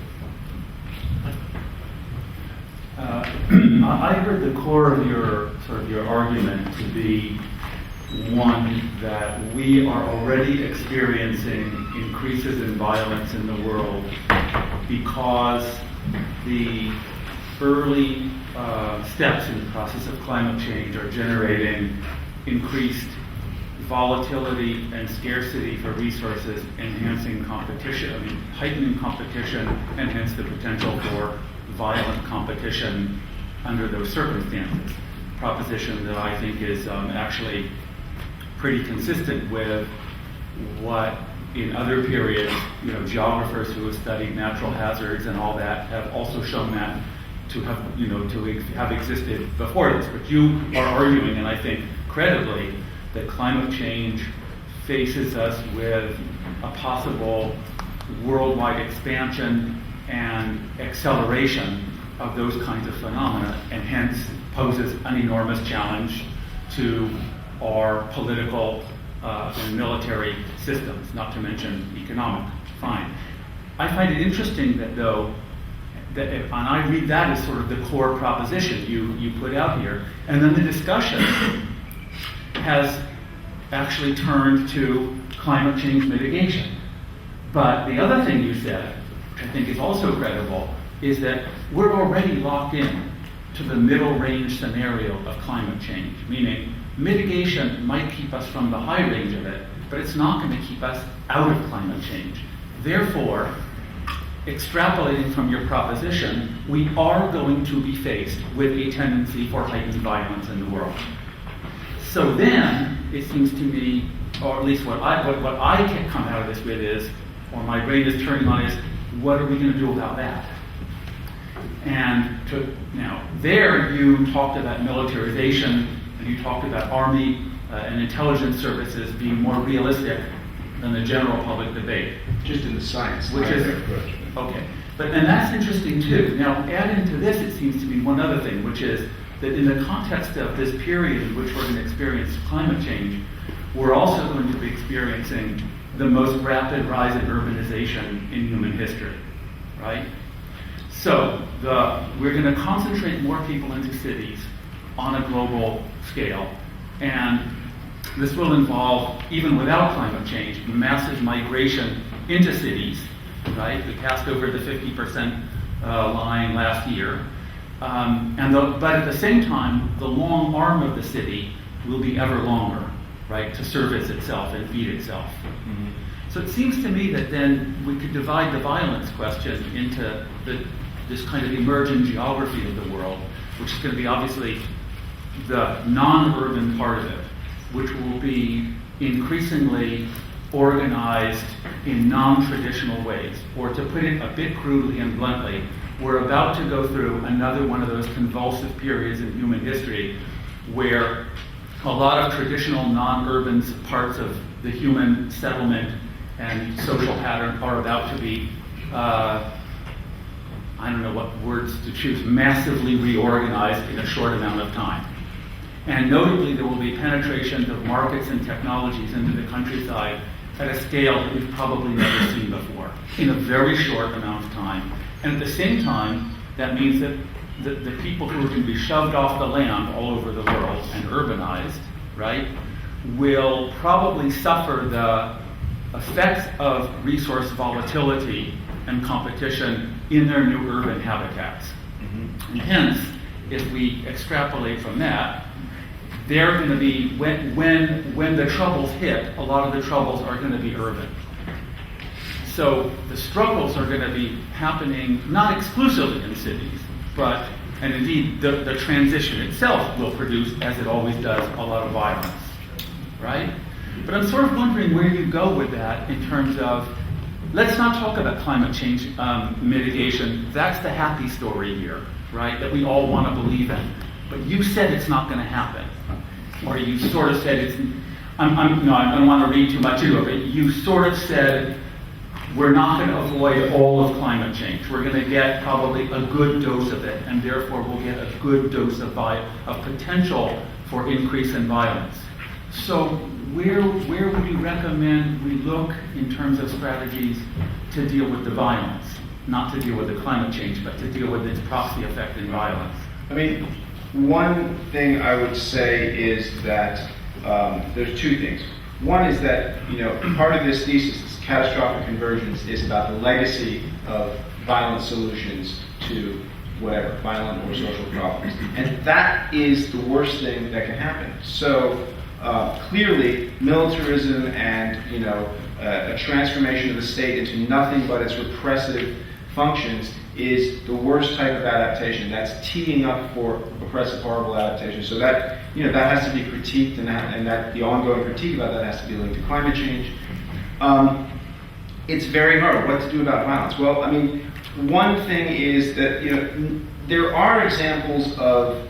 S9: I heard the core of your argument to be one that we are already experiencing increases in violence in the world because the early steps in the process of climate change are generating increased volatility and scarcity for resources, enhancing competition, heightening competition, and hence the potential for violent competition under those circumstances. Proposition that I think is actually pretty consistent with what in other periods, geographers who have studied natural hazards and all that have also shown that to have existed before this. But you are arguing, and I think credibly, that climate change faces us with a possible worldwide expansion and acceleration of those kinds of phenomena, and hence poses an enormous challenge to our political and military systems, not to mention economic. Fine. I find it interesting that and I read that as sort of the core proposition you put out here, and then the discussion has actually turned to climate change mitigation. But the other thing you said, which I think is also credible, is that we're already locked in to the middle range scenario of climate change, meaning mitigation might keep us from the high range of it, but it's not going to keep us out of climate change. Therefore, extrapolating from your proposition, we are going to be faced with a tendency for heightened violence in the world. So then, it seems to me, or at least what I can come out of this with is, or my brain is turning on, is what are we going to do about that? And now, there you talked about militarization, and you talked about army and intelligence services being more realistic than the general public debate.
S2: Just in the science.
S9: Which is, okay. And that's interesting too. Now, add into this, it seems to me, one other thing, which is that in the context of this period in which we're going to experience climate change, we're also going to be experiencing the most rapid rise in urbanization in human history, right? So we're going to concentrate more people into cities on a global scale, and this will involve, even without climate change, massive migration into cities, right? We passed over the 50% line last year. But at the same time, the long arm of the city will be ever longer. right, to service itself and feed itself. So it seems to me that then we could divide the violence question into this kind of emergent geography of the world, which is going to be obviously the non-urban part of it, which will be increasingly organized in non-traditional ways. Or to put it a bit crudely and bluntly, we're about to go through another one of those convulsive periods in human history where a lot of traditional non-urban parts of the human settlement and social pattern are about to be, I don't know what words to choose, massively reorganized in a short amount of time. And notably, there will be penetration of markets and technologies into the countryside at a scale that we've probably never seen before in a very short amount of time. And at the same time, that means that the people who are going to be shoved off the land all over the world and urbanized, right, will probably suffer the effects of resource volatility and competition in their new urban habitats. And hence, if we extrapolate from that, they're going to be, when the troubles hit, a lot of the troubles are going to be urban. So the struggles are going to be happening not exclusively in cities, but, and indeed the transition itself will produce, as it always does, a lot of violence, right? But I'm sort of wondering where you go with that in terms of, let's not talk about climate change mitigation. That's the happy story here, right, that we all want to believe in. But you said it's not going to happen. Or you sort of said it's, I don't want to read too much into it, but you sort of said we're not going to avoid all of climate change. We're going to get probably a good dose of it, and therefore we'll get a good dose of potential for increase in violence. So where would you recommend we look in terms of strategies to deal with the violence? Not to deal with the climate change, but to deal with its proxy effect in violence.
S2: I mean, one thing I would say is that there's two things. One is that, part of this thesis, this catastrophic convergence, is about the legacy of violent solutions to whatever, violent or social problems. And that is the worst thing that can happen. So clearly, militarism and, a transformation of the state into nothing but its repressive functions is the worst type of adaptation. That's teeing up for oppressive, horrible adaptation. So that, that has to be critiqued, and that the ongoing critique about that has to be linked to climate change. It's very hard. What to do about violence? Well, I mean, one thing is that, there are examples of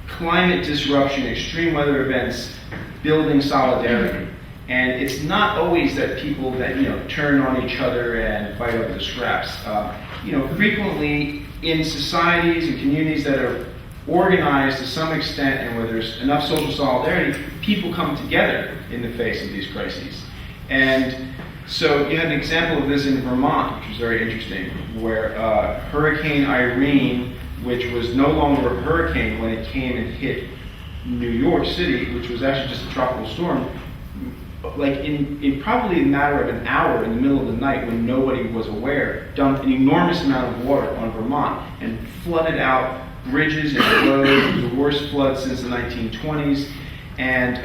S2: climate disruption, extreme weather events, building solidarity. And it's not always that people that, turn on each other and fight over the scraps. Frequently in societies and communities that are organized to some extent and where there's enough social solidarity, people come together in the face of these crises. And so you had an example of this in Vermont, which was very interesting, where Hurricane Irene, which was no longer a hurricane when it came and hit New York City, which was actually just a tropical storm, like in probably a matter of an hour in the middle of the night when nobody was aware, dumped an enormous amount of water on Vermont and flooded out bridges and roads. It was the worst flood since the 1920s. And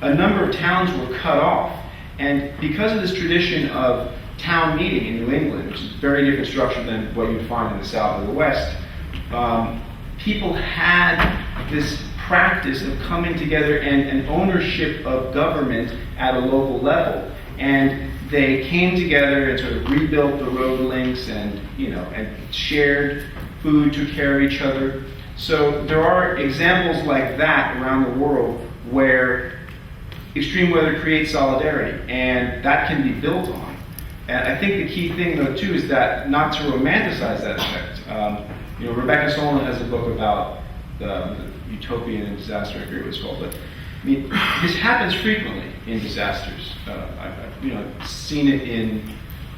S2: a number of towns were cut off. And because of this tradition of town meeting in New England, which is a very different structure than what you'd find in the South or the West, people had this practice of coming together and ownership of government at a local level. And they came together and sort of rebuilt the road links and, and shared food, took care of each other. So there are examples like that around the world where extreme weather creates solidarity, and that can be built on. And I think the key thing, though, too, is that not to romanticize that effect. Rebecca Solnit has a book about the utopian and disaster. I forget what it's called, but I mean, this happens frequently in disasters. I've seen it in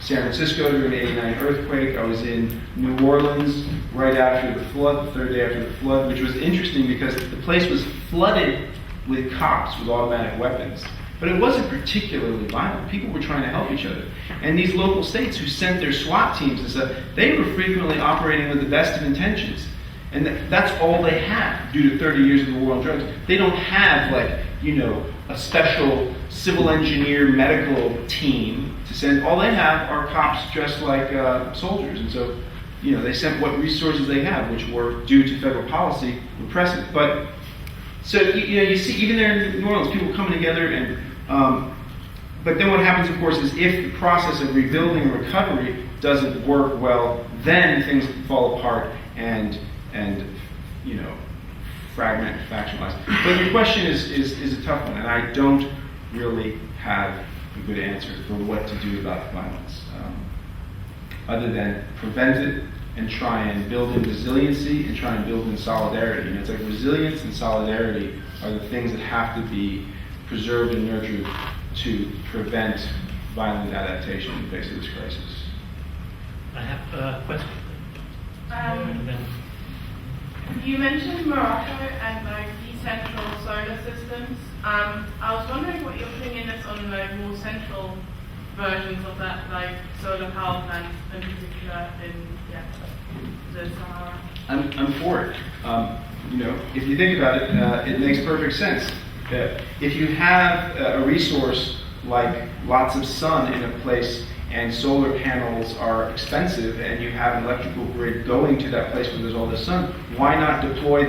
S2: San Francisco during the '89 earthquake. I was in New Orleans right after the flood, the third day after the flood, which was interesting because the place was flooded with cops with automatic weapons. But it wasn't particularly violent. People were trying to help each other. And these local states who sent their SWAT teams and stuff, they were frequently operating with the best of intentions. And that's all they have due to 30 years of the war on drugs. They don't have, like, you know, a special civil engineer medical team to send. All they have are cops dressed like soldiers. And so, you know, they sent what resources they have, which were due to federal policy, repressive. But, so, you know, you see, even there in New Orleans, people coming together and, but then what happens, of course, is if the process of rebuilding and recovery doesn't work well, then things fall apart and you know, fragment, factionalize. But your question is a tough one, and I don't really have a good answer for what to do about violence, other than prevent it and try and build in resiliency and try and build in solidarity. You know, it's like resilience and solidarity are the things that have to be preserved and nurtured to prevent violent adaptation in the face of this crisis.
S1: I have a question.
S10: You mentioned Morocco and like decentral solar systems. I was wondering what your opinion is on like more central versions of that, like solar power plants in particular in the Sahara.
S2: I'm for it. You know, if you think about it, it makes perfect sense. If you have a resource like lots of sun in a place and solar panels are expensive and you have an electrical grid going to that place where there's all the sun, why not deploy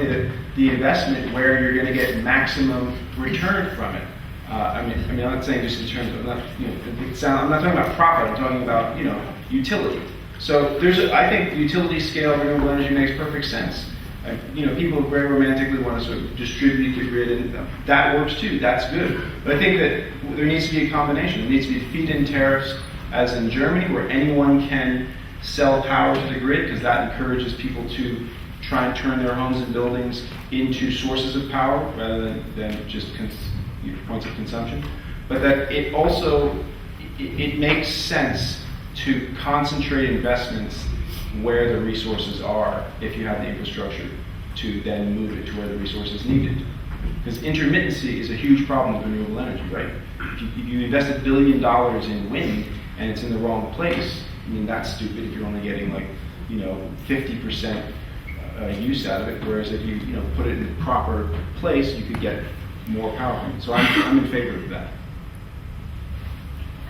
S2: the investment where you're going to get maximum return from it? I mean, I'm not saying just in terms of, I'm not talking about profit, I'm talking about, you know, utility. So I think utility scale renewable energy makes perfect sense. You know, people very romantically want to sort of distribute the grid, and that works too, that's good. But I think that there needs to be a combination. There needs to be feed-in tariffs, as in Germany, where anyone can sell power to the grid, because that encourages people to try and turn their homes and buildings into sources of power rather than just points of consumption. But that it also, it makes sense to concentrate investments where the resources are if you have the infrastructure to then move it to where the resource is needed. Because intermittency is a huge problem with renewable energy, right? If you invest $1 billion in wind and it's in the wrong place, I mean, that's stupid if you're only getting like, you know, 50% use out of it, whereas if you put it in the proper place, you could get more power from it. So I'm in favor of that.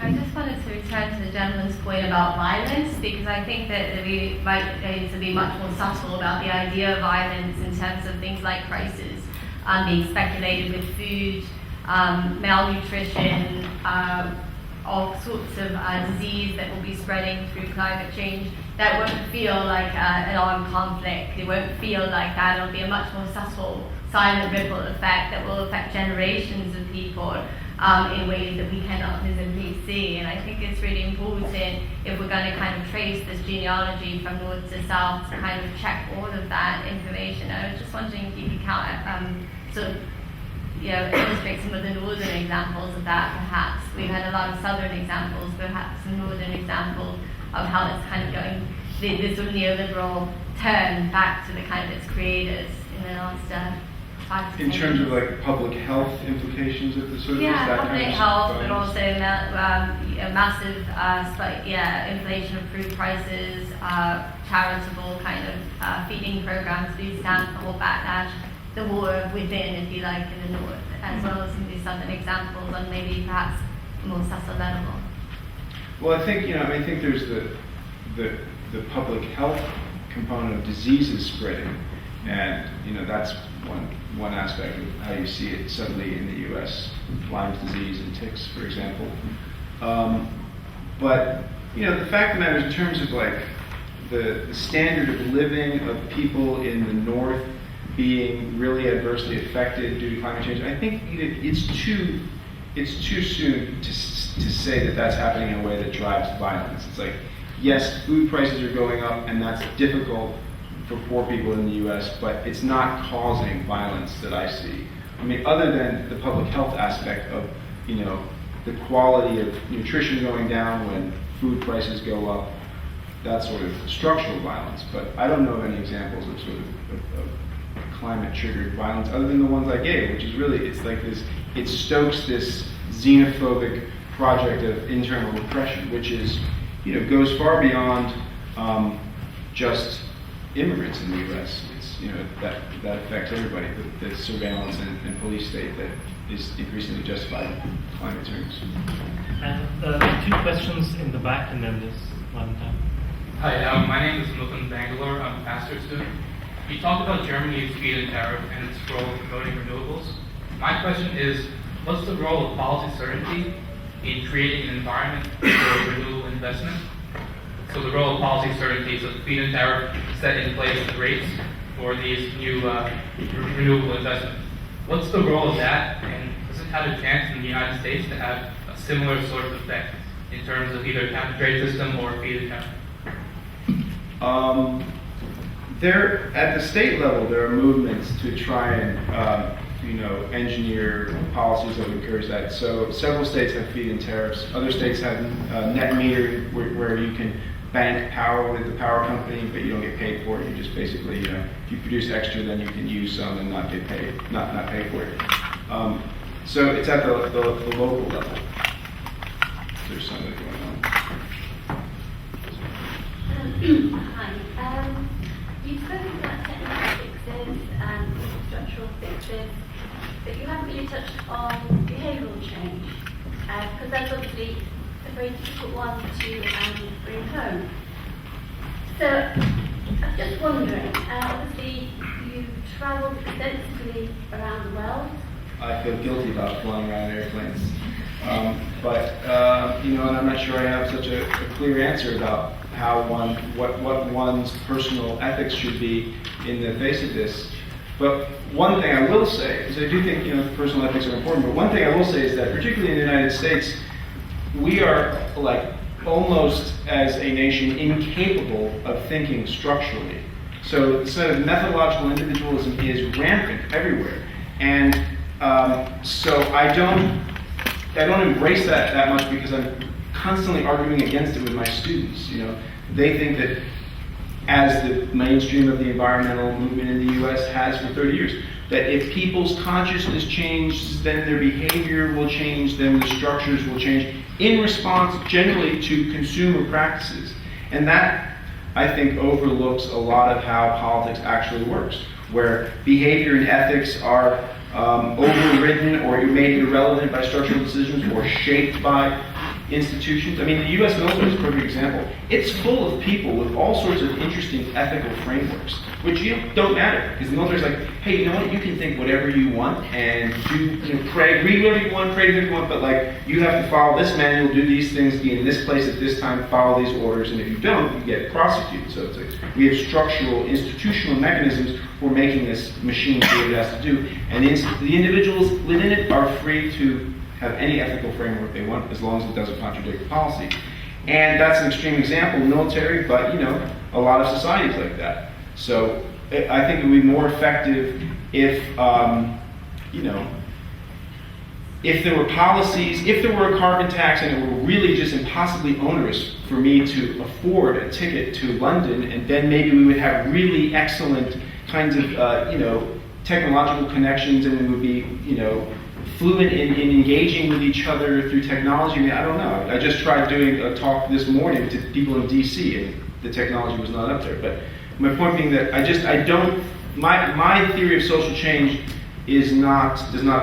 S11: I just wanted to return to the gentleman's point about violence, because I think that we might need to be much more subtle about the idea of violence in terms of things like crisis, being speculated with food, malnutrition, all sorts of disease that will be spreading through climate change. That won't feel like an armed conflict. It won't feel like that. It'll be a much more subtle, silent ripple effect that will affect generations of people in ways that we cannot visibly see. And I think it's really important, if we're going to kind of trace this genealogy from north to south, to kind of check all of that information. I was just wondering if you could illustrate some of the northern examples of that, perhaps. We've had a lot of southern examples, perhaps some northern examples of how it's kind of going, this sort of neoliberal turn back to the kind of its creators in the last 5 to 10
S2: In terms
S11: years.
S2: of like public health implications of the sort of
S11: Yeah,
S2: that
S11: public
S2: kind of
S11: health, but
S2: violence?
S11: also massive inflation of food prices, charitable kind of feeding programs, food stamps, the whole backlash, the war within, if you like, in the north, as well as some of these southern examples on maybe perhaps a more subtle level.
S2: Well, I think I think there's the public health component of diseases spreading, and that's one aspect of how you see it suddenly in the U.S. Lyme's disease and ticks, for example. But the fact of the matter is, in terms of like the standard of living of people in the north being really adversely affected due to climate change, I think it's too soon to say that that's happening in a way that drives violence. It's like, yes, food prices are going up, and that's difficult for poor people in the U.S., but it's not causing violence that I see. I mean, other than the public health aspect of, the quality of nutrition going down when food prices go up, that sort of structural violence. But I don't know of any examples of sort of climate-triggered violence other than the ones I gave, which is really, it's like this, it stokes this xenophobic project of internal repression, which is, goes far beyond just immigrants in the U.S. It's that affects everybody. The surveillance and police state that is increasingly justified in climate terms.
S1: And two questions in the back, and then there's one time.
S12: Hi, my name is Mukund Bangalore. I'm a master's student. You talked about Germany's feed-in tariff and its role in promoting renewables. My question is, what's the role of policy certainty in creating an environment for renewable investment? So the role of policy certainty, so the feed-in tariff set in place the rates for these new renewable investments. What's the role of that, and does it have a chance in the United States to have a similar sort of effect in terms of either cap and trade system or feed-in tariff?
S2: There, at the state level, there are movements to try and engineer policies that would encourage that. So several states have feed-in tariffs. Other states have net metering, where you can bank power with the power company, but you don't get paid for it. You just basically, if you produce extra, then you can use some and not get paid, not pay for it. So it's at the local level. There's something going on.
S13: Hi. You've spoken about technical fixes and structural fixes, but you haven't really touched on behavioural change, because that's obviously a very difficult one to bring home. So I'm just wondering, obviously you travelled extensively around the world.
S2: I feel guilty about flying around airplanes. And I'm not sure I have such a clear answer about how what one's personal ethics should be in the face of this. But one thing I will say is I do think personal ethics are important. But one thing I will say is that particularly in the United States, we are almost as a nation incapable of thinking structurally. So sort of methodological individualism is rampant everywhere, and so I don't embrace that much because I'm constantly arguing against it with my students. They think that, as the mainstream of the environmental movement in the U.S. has for 30 years, that if people's consciousness changes, then their behavior will change, then the structures will change, in response generally to consumer practices. And that, I think, overlooks a lot of how politics actually works, where behavior and ethics are overridden or made irrelevant by structural decisions or shaped by institutions. I mean, the U.S. military is a perfect example. It's full of people with all sorts of interesting ethical frameworks, which don't matter, because the military is like, hey, you know what? You can think whatever you want and pray, read whatever you want, pray whatever you want, but you have to follow this manual, do these things, be in this place at this time, follow these orders, and if you don't, you get prosecuted. So it's we have structural, institutional mechanisms for making this machine do what it has to do, and the individuals within it are free to have any ethical framework they want, as long as it doesn't contradict policy. And that's an extreme example, military, but a lot of societies like that. So I think it would be more effective if if there were policies, if there were a carbon tax and it were really just impossibly onerous for me to afford a ticket to London, and then maybe we would have really excellent kinds of technological connections, and we would be fluent in engaging with each other through technology. I mean, I don't know. I just tried doing a talk this morning to people in DC, and the technology was not up there. But my point being that my theory of social change does not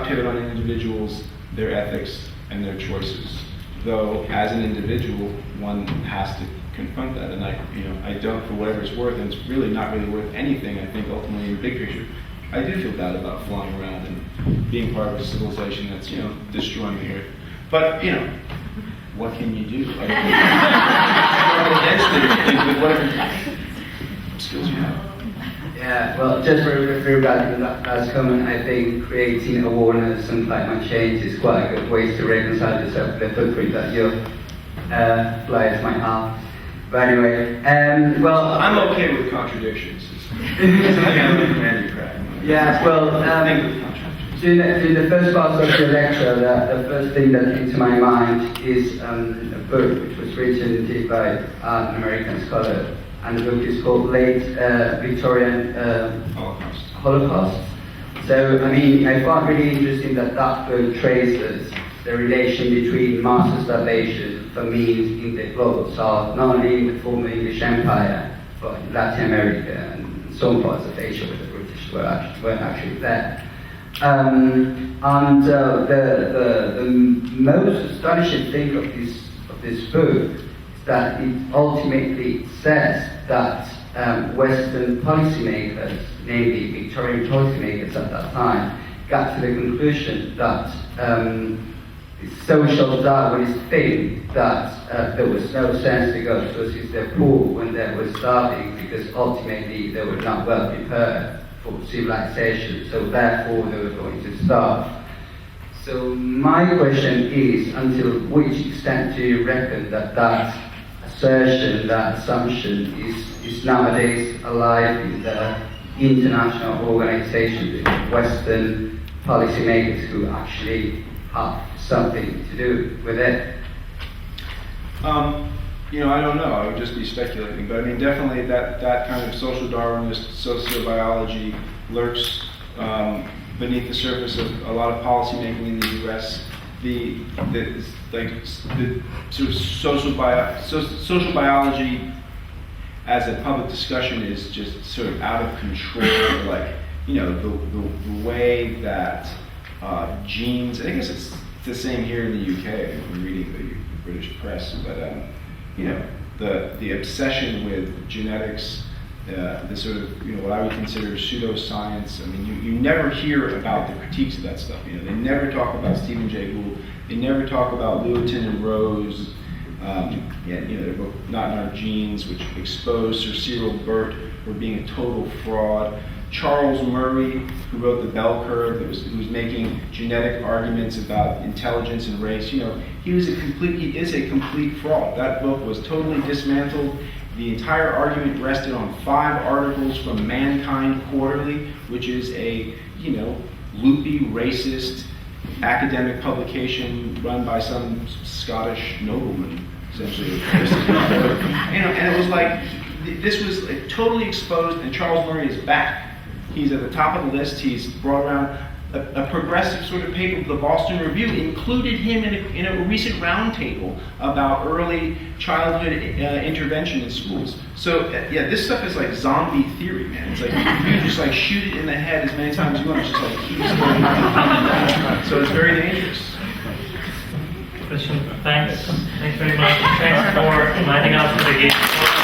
S2: pivot on individuals, their ethics, and their choices. Though, as an individual, one has to confront that, and I don't, for whatever it's worth, and it's really not really worth anything. I think ultimately, in the big picture, I do feel bad about flying around and being part of a civilization that's destroying the earth. But what can you do? Struggle against it with whatever skills you have.
S14: Yeah, well, just very rapidly, last comment, I think creating awareness on climate change is quite a good way to reconcile yourself with the footprint that your flights might have. But anyway,
S2: I'm okay with contradictions.
S14: Yeah, well, during the first part of the lecture, the first thing that came to my mind is a book which was written by an American scholar, and the book is called Late Victorian Holocaust. So, I mean, I find really interesting that book traces the relation between mass starvation, famines in the global south, not only in the former English Empire, but in Latin America and some parts of Asia with the which weren't actually there. And the most astonishing thing of this book is that it ultimately says that Western policymakers, namely Victorian policymakers at that time, got to the conclusion that social Darwinist thing that there was no sense to go to assist the poor when they were starving, because ultimately they were not well prepared for civilization, so therefore they were going to starve. So my question is, until which extent do you reckon that that assertion, that assumption is nowadays alive in the international organizations, in Western policymakers who actually have something to do with it?
S2: I don't know. I would just be speculating. But I mean, definitely that kind of social Darwinist sociobiology lurks beneath the surface of a lot of policymaking in the U.S. The sort of social biology as a public discussion is just sort of out of control. Like, the way that genes. I guess it's the same here in the UK. We're reading the British press, but the obsession with genetics, the sort of what I would consider pseudoscience. I mean, you never hear about the critiques of that stuff. They never talk about Stephen Jay Gould. They never talk about Lewitton and Rose. Their book Not in Our Genes, which exposed Sir Cyril Burt for being a total fraud. Charles Murray, who wrote The Bell Curve, who was making genetic arguments about intelligence and race, he is a complete fraud. That book was totally dismantled. The entire argument rested on 5 articles from Mankind Quarterly, which is a, loopy, racist academic publication run by some Scottish nobleman, essentially. And it was like, this was totally exposed, and Charles Murray is back. He's at the top of the list. He's brought around a progressive sort of paper. The Boston Review included him in a recent roundtable about early childhood intervention in schools. So this stuff is like zombie theory, man. It's like you just like shoot it in the head as many times as you want. It's just like keeps going on. So it's very dangerous.
S1: Christian, thanks very much. Thanks for inviting us to the